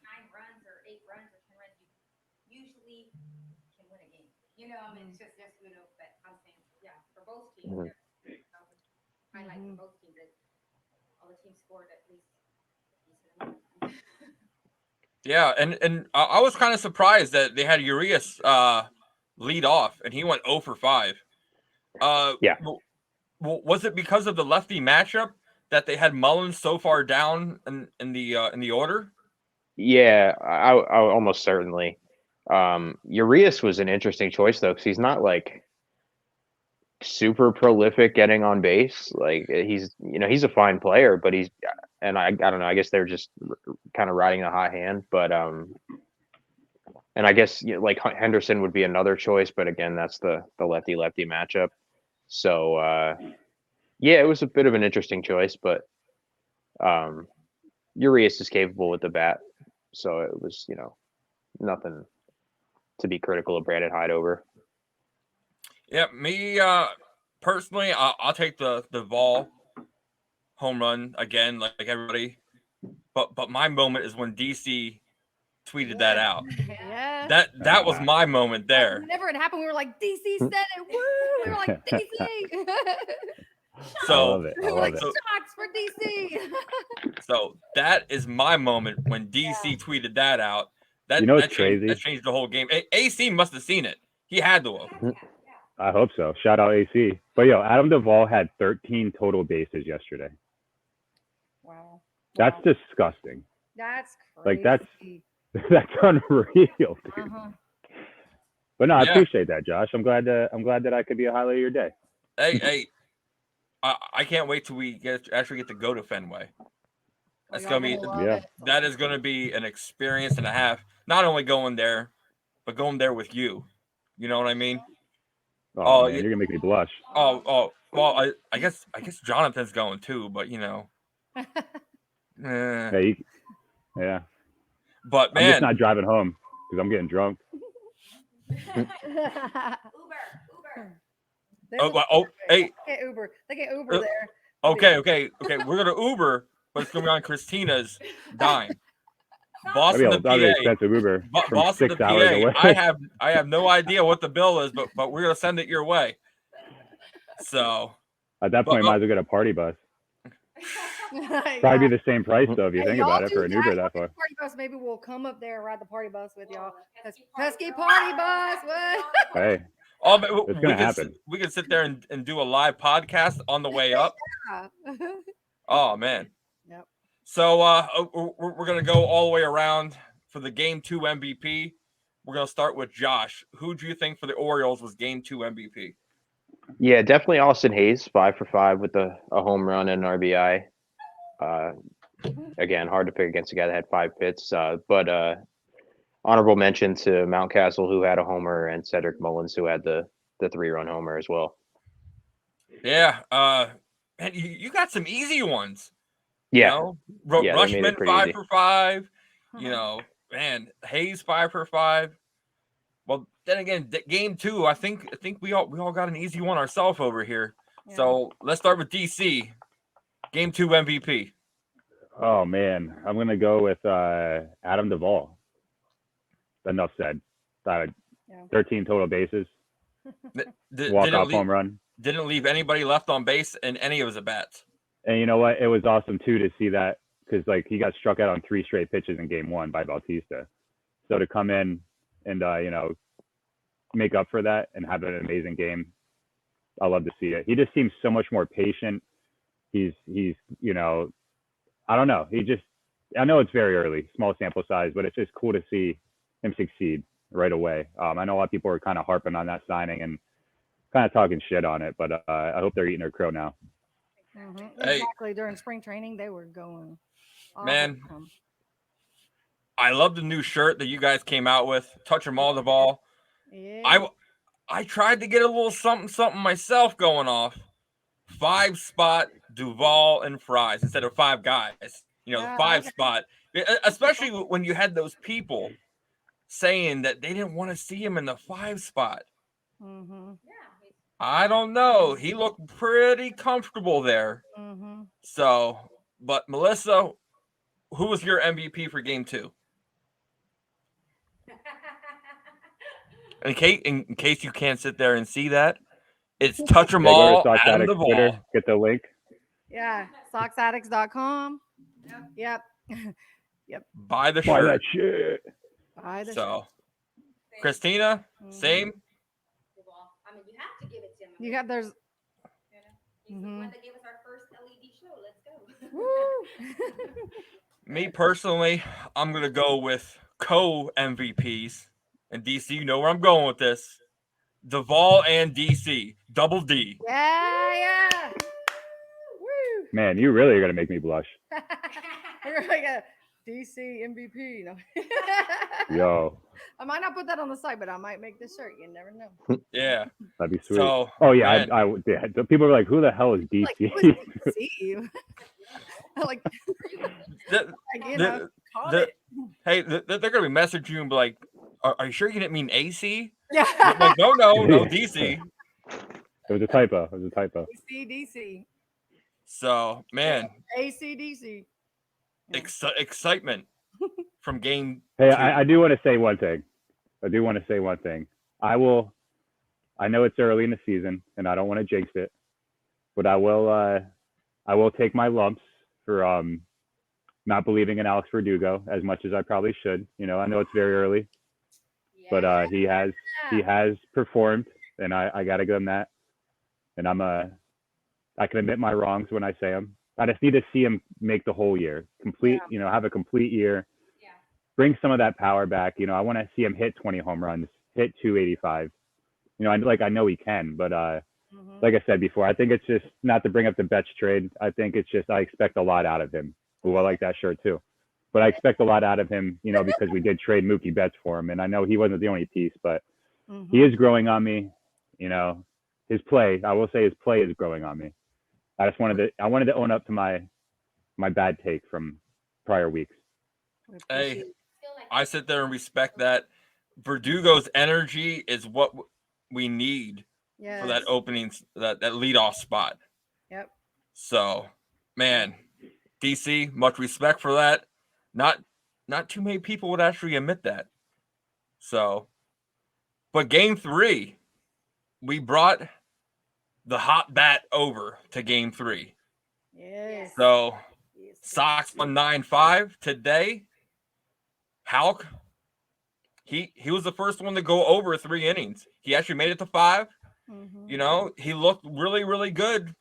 8 runs or 10 runs, you usually can win a game. I mean, it's just but I'm saying, for both teams, highlight for both teams that all the teams scored at least a decent amount. Yeah, and I was kind of surprised that they had Urias lead off, and he went 0 for 5. Was it because of the lefty matchup that they had Mullins so far down in the order? Yeah, I almost certainly. Urias was an interesting choice though, because he's not super prolific getting on base. He's a fine player, but I don't know. I guess they're just kind of riding a hot hand, but and I guess Henderson would be another choice, but again, that's the lefty matchup. So it was a bit of an interesting choice, but Urias is capable with the bat, so it was nothing to be critical of Brandon Hyde over. Yeah, me personally, I'll take the ball home run again, like everybody. But my moment is when DC tweeted that out. Yeah. That was my moment there. Whenever it happened, we were like, DC said it. Woo! We were like, DC. So we were like, shots for DC. So that is my moment when DC tweeted that out. That crazy. That changed the whole game. AC must have seen it. He had to have. I hope so. Shout out AC. But Adam Duvall had 13 total bases yesterday. Wow. That's disgusting. That's crazy. That's unreal, dude. But no, I appreciate that, Josh. I'm glad that I could be a highlight of your day. Hey, I can't wait till we actually get to go to Fenway. That's that is gonna be an experience and a half. Not only going there, but going there with you. You know what I mean? Oh, man, yeah. you're gonna make me blush. Well, I guess Jonathan's going too, but Yeah, yeah. But I'm just man, not driving home because I'm getting drunk. Uber. Hey, They get Uber there. okay. We're gonna Uber, but it's gonna be on Christina's dime. Boston to That'll be PA. expensive Uber from Boston 6 to hours PA. away. I have no idea what the bill is, but we're gonna send it your way. So At that point, might as well get a party bus. Probably be the same price though if you think about it for an Uber that far. Party bus, maybe we'll come up there and ride the party bus with y'all. Pesky Party Bus. What? Hey, it's gonna happen. We could sit there and do a live podcast on the way up. Yeah. Oh man. Yep. So we're gonna go all the way around for the Game 2 MVP. We're gonna start with Josh. Who do you think for the Orioles was Game 2 MVP? Yeah, definitely Austin Hayes, 5 for 5 with a home run and an RBI. Again, hard to pick against a guy that had 5 hits. But honorable mention to Mountcastle, who had a homer, and Cedric Mullins, who had the 3-run homer as well. Yeah. And you got some easy ones. Yeah. Rushman 5 easy. for 5. Man, Hayes 5 for 5. Well, then again, Game 2, I think we all got an easy one ourselves over here. Yeah. So let's start with DC. Game 2 MVP. Oh man, I'm gonna go with Adam Duvall. Enough said. 13 total bases. Walk-off home run. Didn't leave anybody left on base in any of his at-bats. And you know what? It was awesome too to see that because he got struck out on 3 straight pitches in Game 1 by Bautista. So to come in and make up for that and have an amazing game, I love to see it. He just seems so much more patient. He's I don't know. I know it's very early, small sample size, but it's just cool to see him succeed right away. I know a lot of people are kind of harping on that signing and kind of talking shit on it, but I hope they're eating their crow now. Mm-hmm. Exactly. During spring training, they were going. Man, I love the new shirt that you guys came out with. Touch 'em all the ball. Yeah. I tried to get a little something myself going off. 5-spot Duvall and Fries instead of 5 guys. The 5-spot, especially when you had those people saying that they didn't want to see him in the 5-spot. Mm-hmm. I don't know. He looked pretty comfortable there. Mm-hmm. So, but Melissa, who was your MVP for Game 2? In case you can't sit there and see that, it's touch 'em all and the ball. Twitter, get the link. Yeah, socksaddicts.com. Yep. Buy the shirt. Buy that shit. Buy the shirt. Christina, same. I mean, you have to give it to him. You have there's. He's the one that gave us our first LED show. Let's go. Woo! Me personally, I'm gonna go with co-MVPs. And DC, you know where I'm going with this. Duvall and DC. Double D. Yeah. Woo. Man, you really are going to make me blush. You're like a DC MVP. No. Yo. I might not put that on the site, but I might make this shirt. You never know. Yeah. That'd be sweet. So, yeah. I people are like, who the hell is DC? Like, who is DC? Like, hey, they're going to be messaging you and be like, are you sure you didn't mean AC? Yeah. Like, no, DC. It was a typo. DC. So, man. ACDC. Excitement from Game 2. Hey, I do want to say one thing. I know it's early in the season, and I don't want to jinx it, but I will take my lumps for not believing in Alex Verdugo as much as I probably should. I know it's very early. But he has performed, and I got to give him that. And I can admit my wrongs when I say them. I just need to see him make the whole year complete. Have a complete year. Yeah. Bring some of that power back. I want to see him hit 20 home runs, hit 285. I know he can, but like I said before, I think it's just not to bring up the Betts trade. I think it's just I expect a lot out of him. Ooh, I like that shirt too. But I expect a lot out of him, because we did trade Mookie Betts for him. And I know he wasn't the only piece, but he is growing on me. You know, his play. I will say his play is growing on me. I wanted to own up to my bad take from prior weeks. Hey, I sit there and respect that. Verdugo's energy is what we need for that opening, that leadoff spot. Yep. So, man, DC, much respect for that. Not too many people would actually admit that. So, but game 3, we brought the hot bat over to game 3. Yes. So, Yes. Sox won 9-5 today. Houck, he was the first one to go over 3 innings. He actually made it to 5. Mm-hmm. You know, he looked really, really good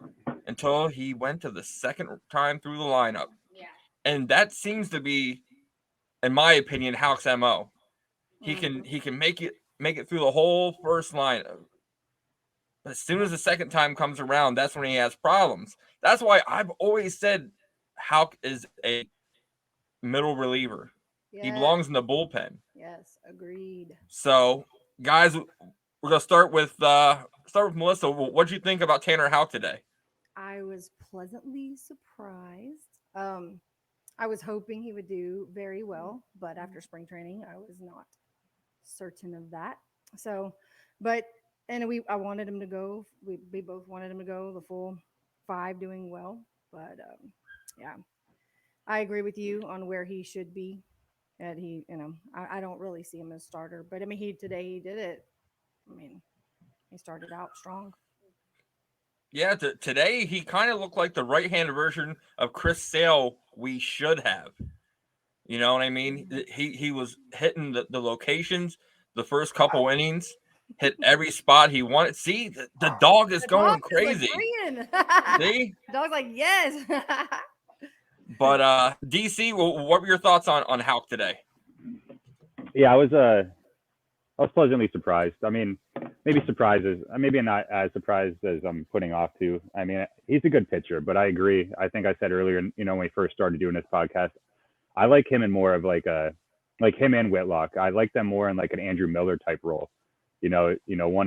until he went to the second time through the lineup. Yeah. And that seems to be, in my opinion, Houck's MO. He can make it through the whole first lineup. But as soon as the second time comes around, that's when he has problems. That's why I've always said Houck is a middle reliever. Yes. He belongs in the bullpen. Yes, agreed. So, guys, we're gonna start with Melissa. What did you think about Tanner Houck today? I was pleasantly surprised. I was hoping he would do very well, but after spring training, I was not certain of that. So, but I wanted him to go. We both wanted him to go the full 5, doing well. But yeah, I agree with you on where he should be. And he, I don't really see him as starter, but I mean, he did it. I mean, he started out strong. Yeah, today he kind of looked like the right-handed version of Chris Sale we should have. You know what I mean? He was hitting the locations the first couple innings, hit every spot he wanted. See, the dog is going crazy. See? The dog's like, yes. But DC, what were your thoughts on Houck today? Yeah, I was pleasantly surprised. I mean, maybe not as surprised as I'm putting off to. I mean, he's a good pitcher, but I agree. I think I said earlier, when we first started doing this podcast, I like him in more of like him and Whitlock. I like them more in like an Andrew Miller type role. 1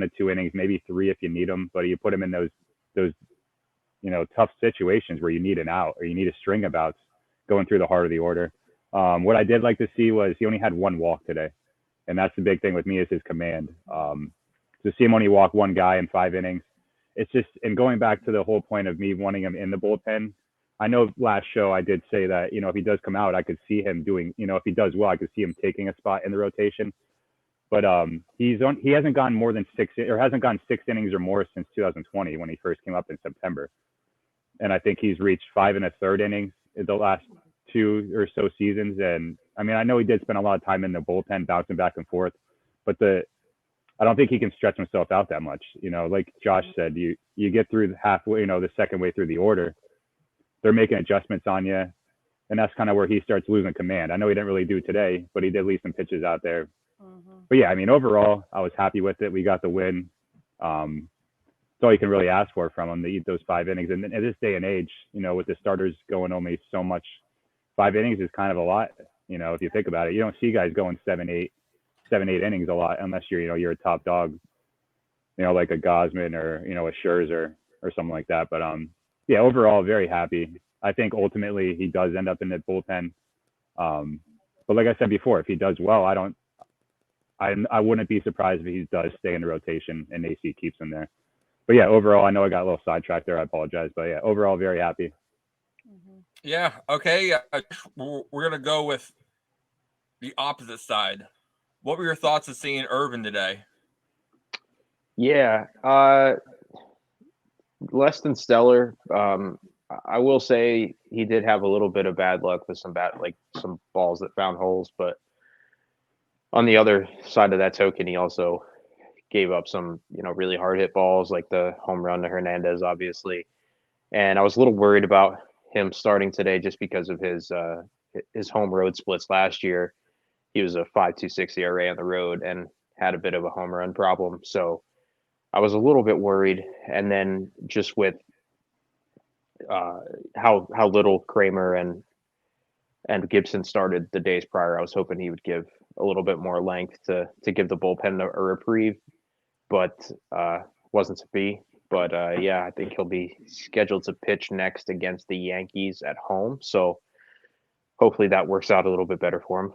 to 2 innings, maybe 3 if you need them, but you put him in those tough situations where you need an out or you need a string of outs going through the heart of the order. What I did like to see was he only had 1 walk today. And that's the big thing with me is his command. To see him only walk 1 guy in 5 innings, it's just, and going back to the whole point of me wanting him in the bullpen, I know last show I did say that, if he does come out, I could see him doing, if he does well, I could see him taking a spot in the rotation. But he hasn't gone more than 6 innings or more since 2020 when he first came up in September. And I think he's reached 5 1/3 innings in the last 2 or so seasons. And I mean, I know he did spend a lot of time in the bullpen bouncing back and forth, but I don't think he can stretch himself out that much. Like Josh said, you get through halfway, the second way through the order, they're making adjustments on you. And that's kind of where he starts losing command. I know he didn't really do today, but he did leave some pitches out there. Mm-hmm. But yeah, I mean, overall, I was happy with it. We got the win. That's all you can really ask for from him, to eat those 5 innings. And at this day and age, with the starters going only so much, 5 innings is kind of a lot. If you think about it, you don't see guys going 7, 8 innings a lot unless you're a top dog, like a Gosman or, a Scherzer or something like that. But yeah, overall, very happy. I think ultimately he does end up in the bullpen. But like I said before, if he does well, I wouldn't be surprised if he does stay in the rotation and AC keeps him there. But yeah, overall, I know I got a little sidetracked there. I apologize. But yeah, overall, very happy. Mm-hmm. Yeah. Okay. We're going to go with the opposite side. What were your thoughts of seeing Irvin today? Yeah. Less than stellar. I will say he did have a little bit of bad luck with some balls that found holes, but on the other side of that token, he also gave up some, really hard hit balls, like the home run to Hernandez, obviously. And I was a little worried about him starting today just because of his home road splits last year. He was a 5.26 ERA on the road and had a bit of a home run problem. So I was a little bit worried. And then just with how little Kramer and Gibson started the days prior, I was hoping he would give a little bit more length to give the bullpen a reprieve. But wasn't to be. But yeah, I think he'll be scheduled to pitch next against the Yankees at home. So hopefully that works out a little bit better for him.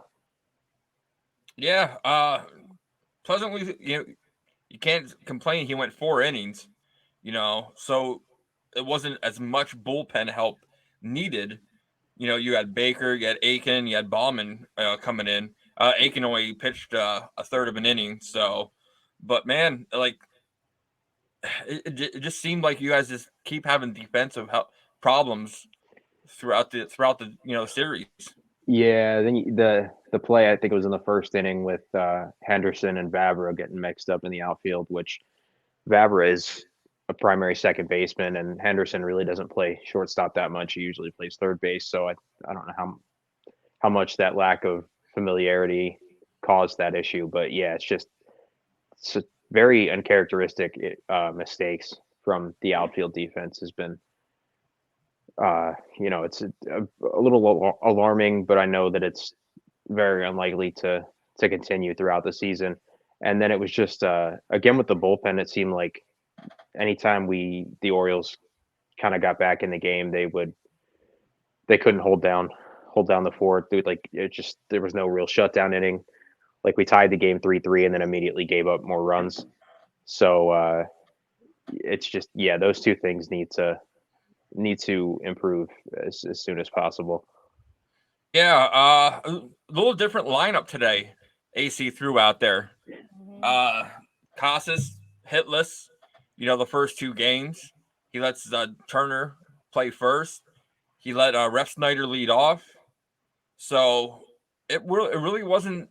Yeah, pleasantly, you can't complain. He went 4 innings, so it wasn't as much bullpen help needed. You had Baker, you had Aiken, you had Bauman coming in. Aiken only pitched a third of an inning, but man, like it just seemed like you guys just keep having defensive problems throughout the series. Yeah, then the play, I think it was in the first inning with Henderson and Vavra getting mixed up in the outfield, which Vavra is a primary second baseman, and Henderson really doesn't play shortstop that much. He usually plays third base, so I don't know how much that lack of familiarity caused that issue, but yeah, it's very uncharacteristic mistakes from the outfield defense has been. It's a little alarming, but I know that it's very unlikely to continue throughout the season. And then it was just again with the bullpen, it seemed like anytime the Orioles kind of got back in the game, they couldn't hold down the fort. Like there was no real shutdown inning. Like we tied the game 3-3 and then immediately gave up more runs. So it's just those two things need to improve as soon as possible. Yeah, a little different lineup today. AC threw out there. Casas hitless. The first 2 games, he lets Turner play first. He let Ref Snyder lead off. So it really wasn't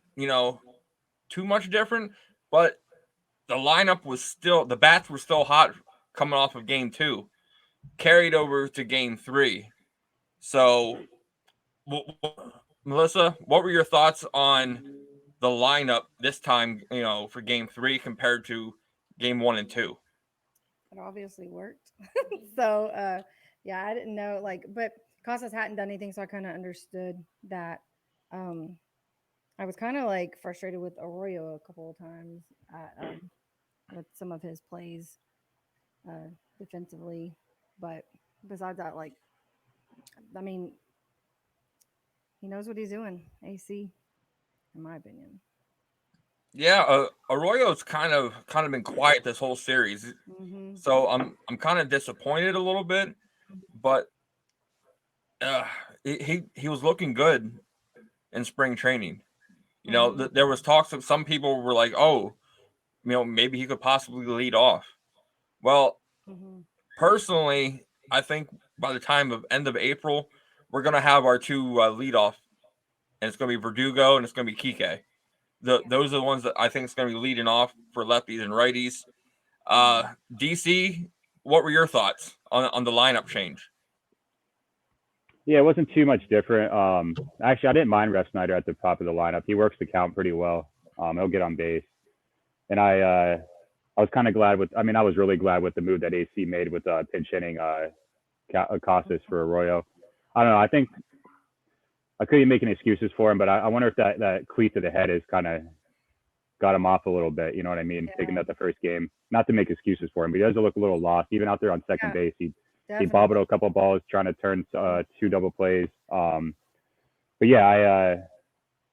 too much different, but the lineup was the bats were still hot coming off of game 2, carried over to game 3. So, Melissa, what were your thoughts on the lineup this time, for game 3 compared to game 1 and 2? It obviously worked. So, I didn't know, but Casas hadn't done anything, so I kind of understood that. I was kind of frustrated with Arroyo a couple of times with some of his plays defensively, but besides that, I mean, he knows what he's doing. AC, in my opinion. Yeah, Arroyo's kind of been quiet this whole series, so I'm kind of disappointed a little bit, but he was looking good in spring training. There was talks of some people were like, oh, maybe he could possibly lead off. Well, personally, I think by the time of end of April, we're gonna have our 2 leadoff, and it's gonna be Verdugo and it's gonna be Kike. Those are the ones that I think is going to be leading off for lefties and righties. DC, what were your thoughts on the lineup change? Yeah, it wasn't too much different. Actually, I didn't mind Ref Snyder at the top of the lineup. He works the count pretty well. He'll get on base, and I was kind of glad with. I mean, I was really glad with the move that AC made with pinch hitting Casas for Arroyo. I don't know. I think I couldn't make any excuses for him, but I wonder if that cleat to the head has kind of got him off a little bit. You know what I mean? Yeah. Taking that the first game. Not to make excuses for him, but he does look a little lost. Even out there on second base, he bobbled a couple of balls trying to turn 2 double plays. But yeah,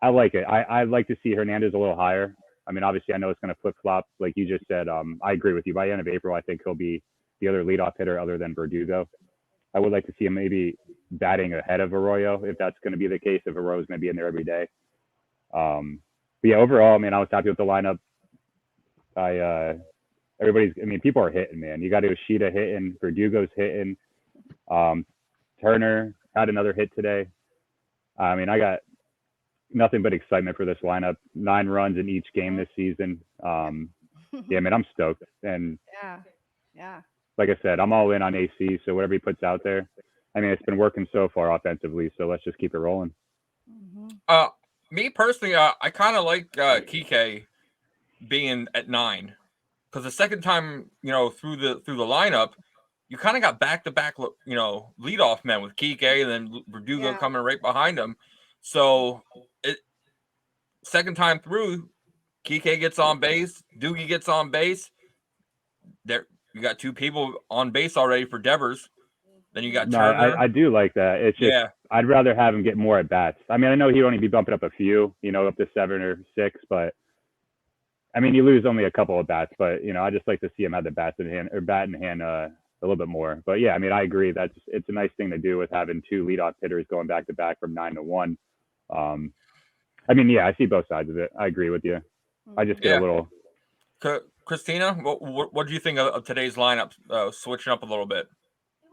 I like it. I'd like to see Hernandez a little higher. I mean, obviously, I know it's going to flip-flop, like you just said. I agree with you. By the end of April, I think he'll be the other leadoff hitter other than Verdugo. I would like to see him maybe batting ahead of Arroyo, if that's going to be the case, if Arroyo's going to be in there every day. But yeah, overall, I mean, I was happy with the lineup. People are hitting, man. You got Yoshida hitting, Verdugo's hitting. Turner had another hit today. I mean, I got nothing but excitement for this lineup. 9 runs in each game this season. Yeah, man, I'm stoked. And yeah. Like I said, I'm all in on AC, so whatever he puts out there, I mean, it's been working so far offensively, so let's just keep it rolling. Me personally, I kind of like Kike being at 9, because the second time, through the lineup, you kind of got back-to-back, leadoff men with Kike and then Verdugo coming right behind him. So second time through, Kike gets on base, Doogie gets on base. there you got two people on base already for Devers. Then you got No, Turner. I do like that. It's just I'd rather have him get more at bats. I mean, I know he'd only be bumping up a few, up to 7 or 6, but I mean, you lose only a couple of bats, but I just like to see him have the bat in hand a little bit more. But yeah, I mean, I agree that it's a nice thing to do with having two leadoff hitters going back to back from 9 to 1. I mean, yeah, I see both sides of it. I agree with you. I just get a little. Christina, what do you think of today's lineup? Switching up a little bit. It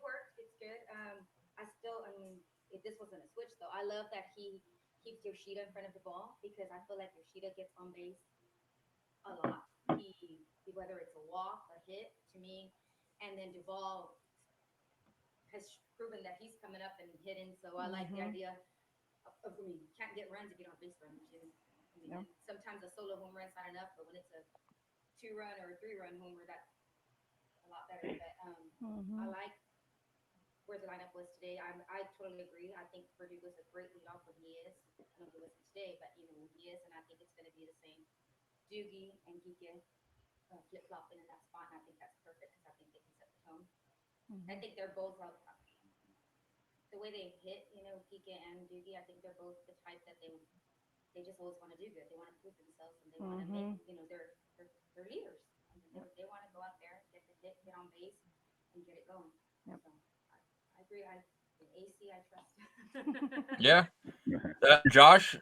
worked. It's good. If this wasn't a switch though, I love that he keeps Yoshida in front of the ball because I feel like Yoshida gets on base a lot. He whether it's a walk, a hit, to me, and then Duvall has proven that he's coming up and hitting. So I like the idea of you can't get runs if you don't have base runners. Sometimes a solo home run's not enough, but when it's a 2-run or a 3-run homer, that's a lot better. But I like where the lineup was today. I totally agree. I think Verdugo's a great leadoff when he is. I don't know if he wasn't today, but when he is, and I think it's going to be the same. Doogie and Geekin flip-flopping in that spot, and I think that's perfect because I think they can set the tone. I think they're both the way they hit, Geekin and Doogie. I think they're both the type that they just always want to do good. They want to prove themselves, and they want to make, they're leaders. They want to go out there, get the hit, get on base, and get it going. Yep. So I agree. AC, I trust. Yeah. Josh,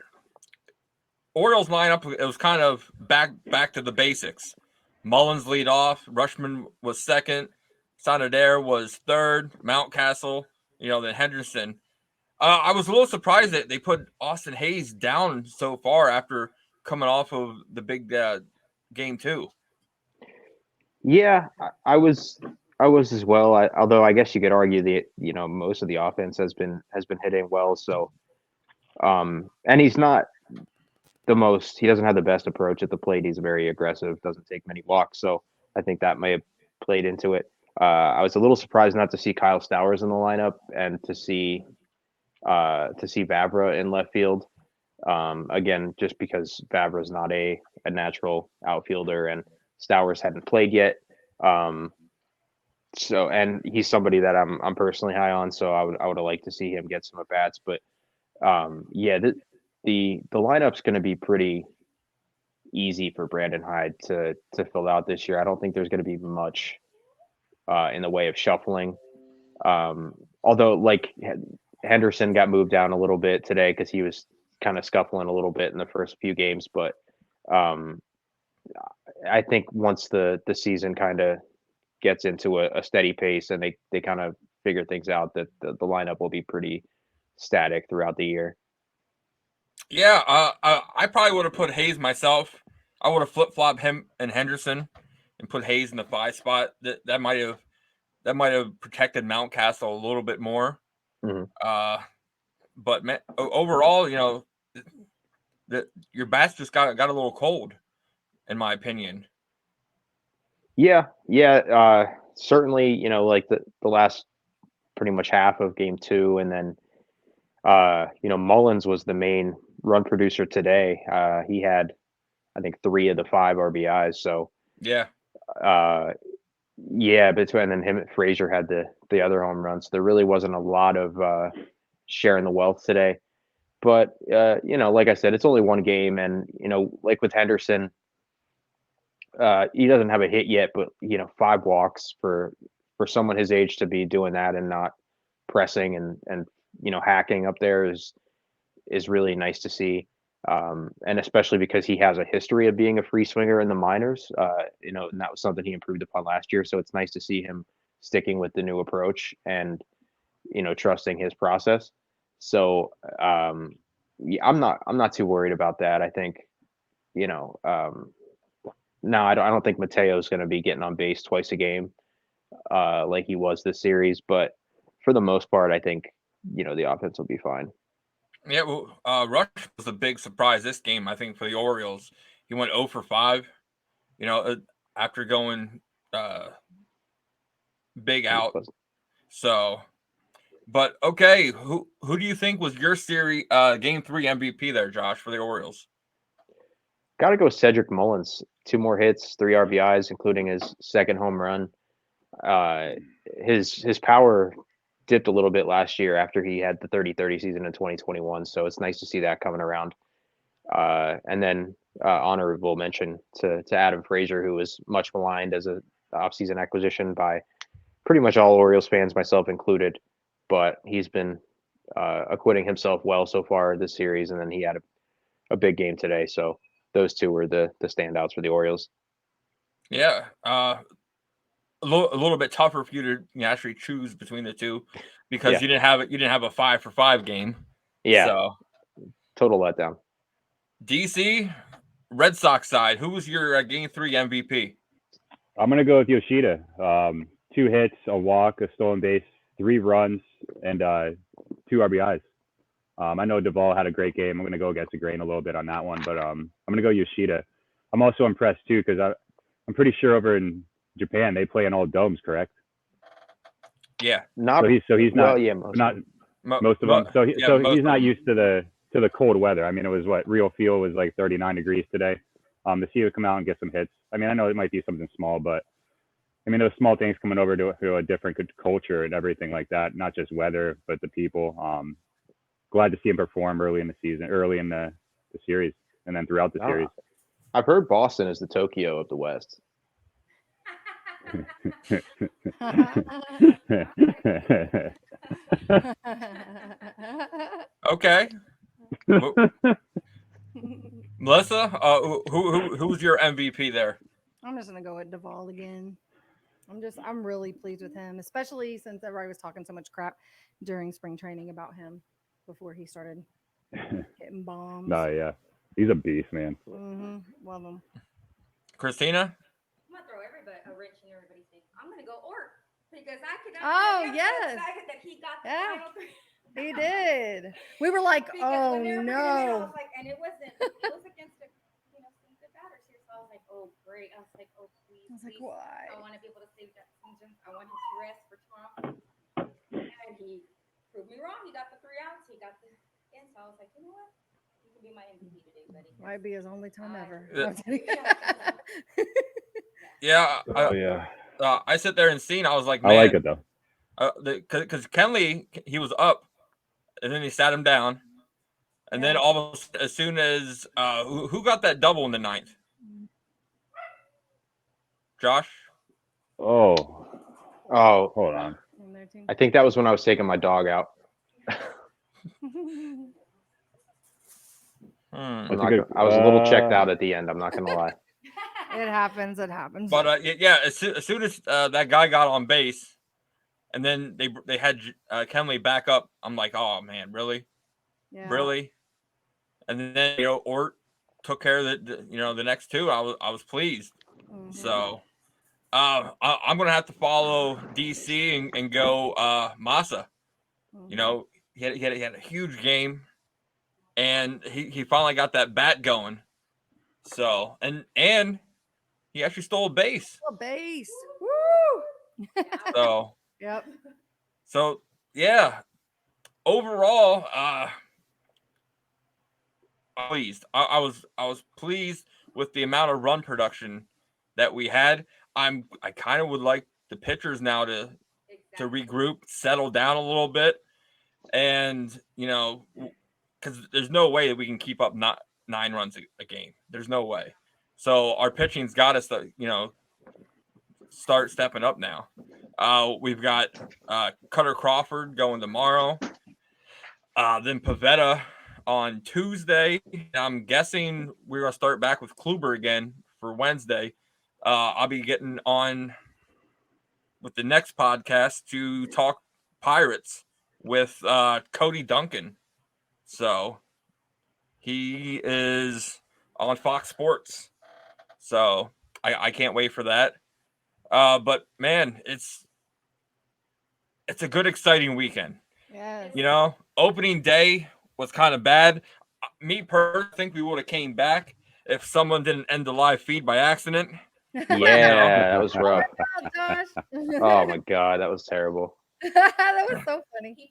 Orioles lineup, it was kind of back to the basics. Mullins lead off. Rushman was second. Santander was third. Mountcastle, then Henderson. I was a little surprised that they put Austin Hayes down so far after coming off of the big game 2. Yeah, I was as well. Although I guess you could argue that most of the offense has been hitting well. So, and he's not he doesn't have the best approach at the plate. He's very aggressive, doesn't take many walks. So I think that may have played into it. I was a little surprised not to see Kyle Stowers in the lineup and to see Vavra in left field. Again, just because Vavra is not a natural outfielder and Stowers hadn't played yet. So, and he's somebody that I'm personally high on. So I would have liked to see him get some at bats, but yeah, the lineup's going to be pretty easy for Brandon Hyde to fill out this year. I don't think there's going to be much in the way of shuffling. Although like Henderson got moved down a little bit today because he was kind of scuffling a little bit in the first few games, but I think once the season kind of gets into a steady pace and they kind of figure things out, that the lineup will be pretty static throughout the year. Yeah, I probably would have put Hayes myself. I would have flip-flopped him and Henderson and put Hayes in the 5 spot. That might have protected Mountcastle a little bit more. Mm-hmm. But overall, your bats just got a little cold, in my opinion. Yeah. Certainly, like the last pretty much half of game 2, and then Mullins was the main run producer today. He had, I think, 3 of the 5 RBIs. So yeah, between and him, Frazier had the other home run. So there really wasn't a lot of sharing the wealth today. But like I said, it's only one game, and like with Henderson, he doesn't have a hit yet, but 5 walks for someone his age to be doing that and not pressing and hacking up there is really nice to see. And especially because he has a history of being a free swinger in the minors, and that was something he improved upon last year. So it's nice to see him sticking with the new approach and, trusting his process. So, I'm not too worried about that. I think, no, I don't think Mateo's going to be getting on base twice a game, like he was this series, but for the most part, I think, the offense will be fine. Yeah, well, Rush was a big surprise this game, I think, for the Orioles. He went 0 for 5, after going big out. So, but okay, who do you think was your series game 3 MVP there, Josh, for the Orioles? Got to go Cedric Mullins. 2 more hits, 3 RBIs, including his second home run. His power dipped a little bit last year after he had the 30-30 season in 2021. So it's nice to see that coming around. And then honorable mention to Adam Frazier, who was much maligned as a offseason acquisition by pretty much all Orioles fans, myself included. But he's been acquitting himself well so far this series, and then he had a big game today. So those two were the standouts for the Orioles. Yeah. A little bit tougher for you to actually choose between the two because you didn't have a 5-for-5 game. Yeah. So total letdown. DC, Red Sox side, who was your Game 3 MVP? I'm going to go with Yoshida. 2 hits, a walk, a stolen base, 3 runs, and 2 RBIs. I know Duvall had a great game. I'm going to go against the grain a little bit on that one, but I'm going to go Yoshida. I'm also impressed, too, because I'm pretty sure over in Japan they play in all domes, correct? Yeah. So he's not most of them. So he's not used to the cold weather. I mean, it was Real Feel was like 39 degrees today. To see him come out and get some hits. I mean, I know it might be something small, but I mean, those small things coming over to a different culture and everything like that, not just weather, but the people. Glad to see him perform early in the season, early in the series, and then throughout the series. I've heard Boston is the Tokyo of the West. Okay. Melissa, who's your MVP there? I'm just gonna go with Duvall again. I'm really pleased with him, especially since everybody was talking so much crap during spring training about him before he started hitting bombs. No, yeah, he's a beast, man. Love him. Christina? I'm gonna throw a wrench in everybody's thing. I'm gonna go Ort because I could not. Oh, so yes. excited that he got the final 3. He did. We were like, oh I no. was like, and it was against some good batters here. So I was like, oh great. I was like, oh please. I was like, please. why? I want to be able to save that season. I want him to rest for tomorrow. And he proved me wrong. He got the 3 outs. He got the in. So I was like, you know what? You can be my MVP today, buddy. Might be his only time ever. Yeah. I sit there and seen. I was like, man, I like it though. Because Kenley, he was up, and then he sat him down, and then almost as soon as who got that double in the 9th? Josh? Oh, hold on. I think that was when I was taking my dog out. I was a little checked out at the end. I'm not gonna lie. It happens. But as soon as that guy got on base, and then they had Kenley back up, I'm like, oh man, really, really. And then Ort took care of the next 2. I was pleased. So I'm gonna have to follow DC and go Massa. He had a huge game, and he finally got that bat going. So and he actually stole a base. Woo! So yep. So yeah, overall, pleased. I was pleased with the amount of run production that we had. I kind of would like the pitchers now to regroup, settle down a little bit, and because there's no way that we can keep up 9 runs a game. There's no way. So our pitching's got us to start stepping up now. We've got Cutter Crawford going tomorrow. Then Pavetta on Tuesday. I'm guessing we're going to start back with Kluber again for Wednesday. I'll be getting on with the next podcast to talk Pirates with Cody Duncan. So he is on Fox Sports. So I can't wait for that. But man, it's a good, exciting weekend. Yes. Opening day was kind of bad. Me personally, think we would have came back if someone didn't end the live feed by accident. Yeah, that was rough. Gosh. Oh my god, that was terrible. That was so funny.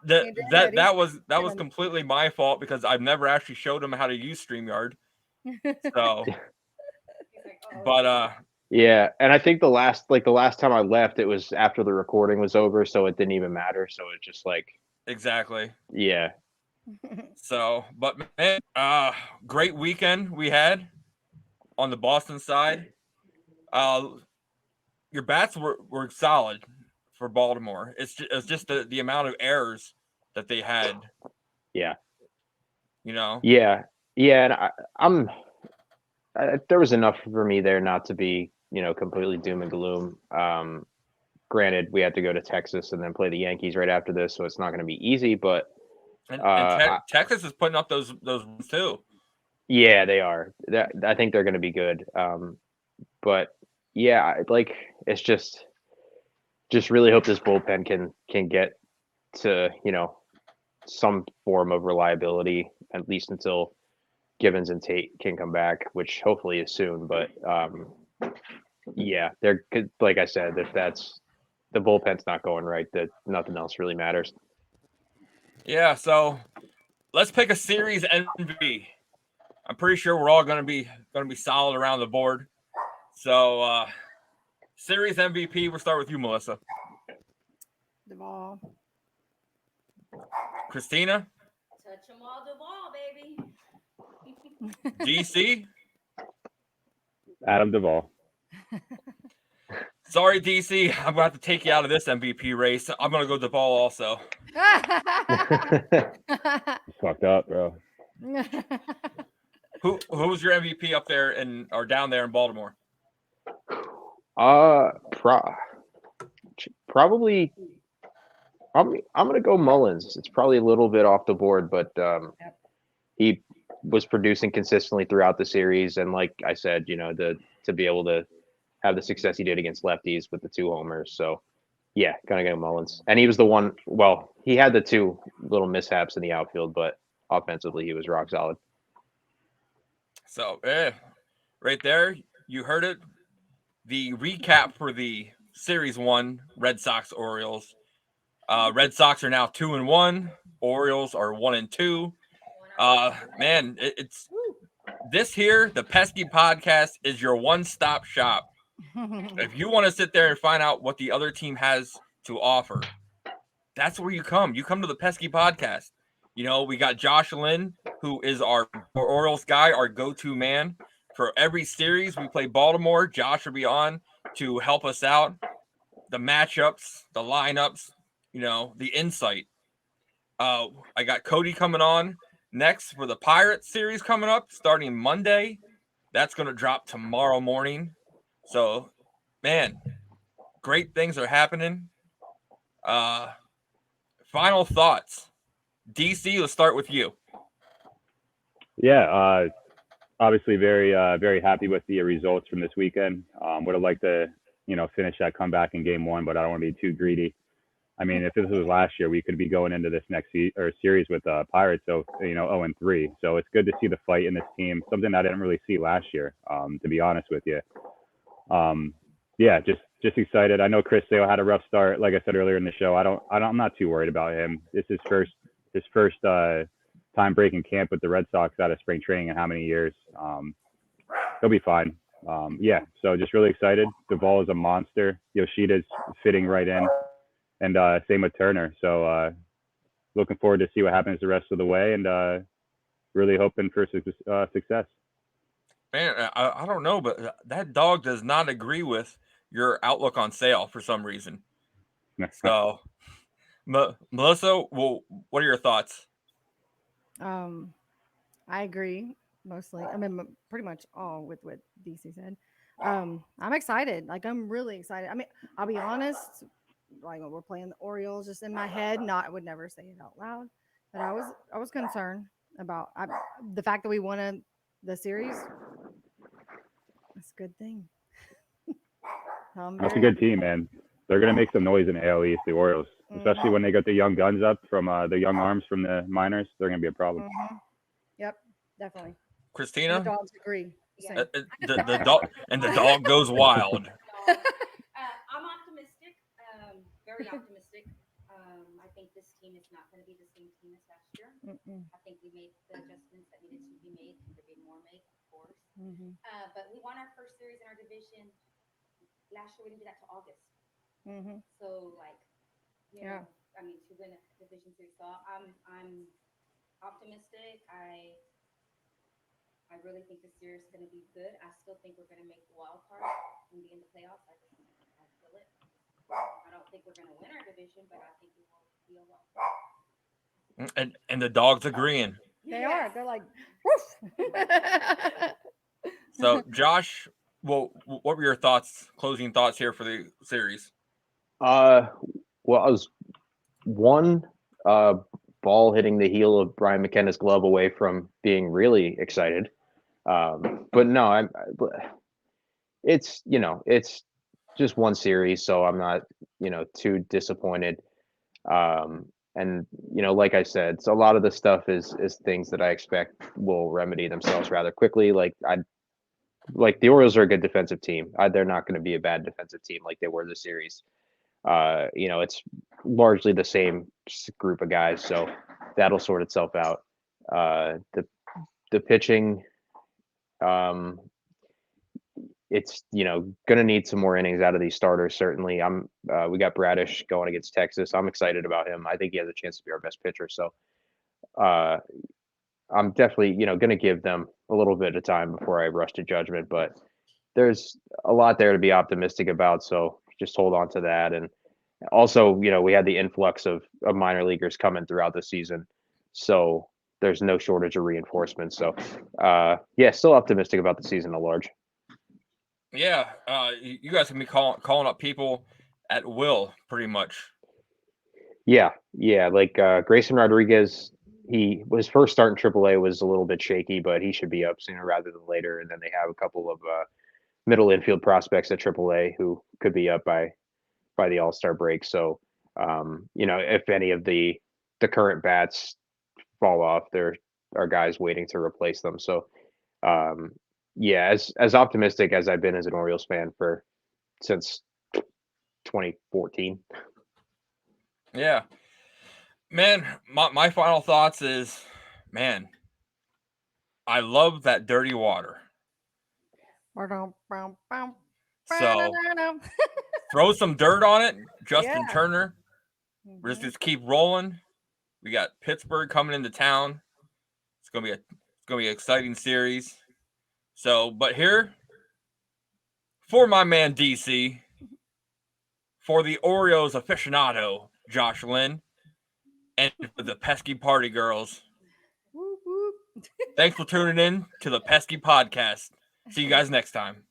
That was completely my fault because I've never actually showed him how to use StreamYard. So, He's like, "Uh-oh." but Yeah, and I think the last time I left, it was after the recording was over, so it didn't even matter. So it's just like, exactly. yeah, So, but man, great weekend we had on the Boston side. Your bats were solid for Baltimore. It's just the amount of errors that they had. yeah, You know. yeah, yeah. And there was enough for me there not to be, completely doom and gloom. Granted, we had to go to Texas and then play the Yankees right after this, so it's not going to be easy. But And Texas is putting up those runs too. yeah, they are. I think they're going to be good. But yeah, it's just really hope this bullpen can get to some form of reliability, at least until Gibbons and Tate can come back, which hopefully is soon. But yeah, they're like I said, if that's the bullpen's not going right, that nothing else really matters. Yeah, so let's pick a series MVP. I'm pretty sure we're all gonna be solid around the board. So series MVP, we'll start with you, Melissa. Duvall. Christina? Touch them all, Duvall, baby. DC? Adam Duvall. Sorry, DC. I'm gonna have to take you out of this MVP race. I'm gonna go Duvall also. It's fucked up, bro. Who's your MVP up there or down there in Baltimore? Probably. I'm gonna go Mullins. It's probably a little bit off the board, but he was producing consistently throughout the series, and like I said, to be able to have the success he did against lefties with the 2 homers. So yeah, gonna go Mullins. And he was the one. Well, he had the 2 little mishaps in the outfield, but offensively he was rock solid. So right there, you heard it. The recap for the Series 1 Red Sox Orioles. Red Sox are now 2-1. Orioles are 1-2. Man, it's this here. The Pesky Podcast is your one-stop shop. If you want to sit there and find out what the other team has to offer, that's where you come. You come to the Pesky Podcast. We got Josh Linn, who is our Orioles guy, our go-to man. For every series we play Baltimore, Josh will be on to help us out. The matchups, the lineups, the insight. I got Cody coming on next for the Pirates series coming up starting Monday. That's going to drop tomorrow morning. So, man, great things are happening. Final thoughts. DC, let's start with you. Yeah, obviously very happy with the results from this weekend. Would have liked to, finish that comeback in game 1, but I don't want to be too greedy. I mean, if this was last year, we could be going into this next series with Pirates, so 0-3. So it's good to see the fight in this team. Something I didn't really see last year, to be honest with you. Yeah, just excited. I know Chris Sale had a rough start, like I said earlier in the show. I'm not too worried about him. This is his first time breaking camp with the Red Sox out of spring training in how many years? He'll be fine. Yeah, so just really excited. Duvall is a monster. Yoshida's fitting right in. And same with Turner. So looking forward to see what happens the rest of the way, and really hoping for success. Man, I don't know, but that dog does not agree with your outlook on Sale for some reason. So, Melissa, well, what are your thoughts? I agree mostly. I mean, pretty much all with what DC said. I'm excited. Like, I'm really excited. I mean, I'll be honest. Like, when we're playing the Orioles, just in my head, I would never say it out loud, but I was concerned about the fact that we won the series. That's a good thing. That's a good team, man. They're gonna make some noise in the AL East, the Orioles, especially when they get the young guns up from the young arms from the minors. They're gonna be a problem. Yep, definitely. Christina, the dogs agree. The dog and the dog goes wild. I'm optimistic, very optimistic. I think this team is not going to be the same team as last year. I think we made the adjustments that needed to be made. There be more made for Mhm. But we won our first series in our division. Last year we didn't do that till August. Mhm. So like, you Yeah. know, I mean, to win a division series, so I'm optimistic. I really think this year is going to be good. I still think we're going to make the wild card and be in the playoffs. I feel it. I don't think we're going to win our division, but I think we will be a wild card. And the dogs agreeing. They are. They're like, woof. So, Josh, well, what were your closing thoughts here for the series? Well, I was one ball hitting the heel of Brian McKenna's glove away from being really excited. But no, it's just one series, so I'm not too disappointed. And like I said, so a lot of the stuff is things that I expect will remedy themselves rather quickly. Like the Orioles are a good defensive team. They're not going to be a bad defensive team like they were this series. It's largely the same group of guys, so that'll sort itself out. The pitching, it's going to need some more innings out of these starters. Certainly, we got Bradish going against Texas. I'm excited about him. I think he has a chance to be our best pitcher. So I'm definitely going to give them a little bit of time before I rush to judgment. But there's a lot there to be optimistic about. So just hold on to that. And also, we had the influx of minor leaguers coming throughout the season. So there's no shortage of reinforcements. So yeah, still optimistic about the season at large. Yeah, you guys can be calling up people at will, pretty much. Yeah. Like Grayson Rodriguez, his first start in AAA was a little bit shaky, but he should be up sooner rather than later. And then they have a couple of middle infield prospects at AAA who could be up by the All-Star break. So, if any of the current bats fall off, there are guys waiting to replace them. So, yeah, as optimistic as I've been as an Orioles fan since 2014. Yeah, man. My final thoughts is, man, I love that dirty water. So throw some dirt on it, Justin Yeah. Turner. We're just keep rolling. We got Pittsburgh coming into town. It's gonna be an exciting series. So, but here for my man DC, for the Orioles aficionado Josh Linn, and for the Pesky Party Girls. Whoop, whoop. Thanks for tuning in to the Pesky Podcast. See you guys next time.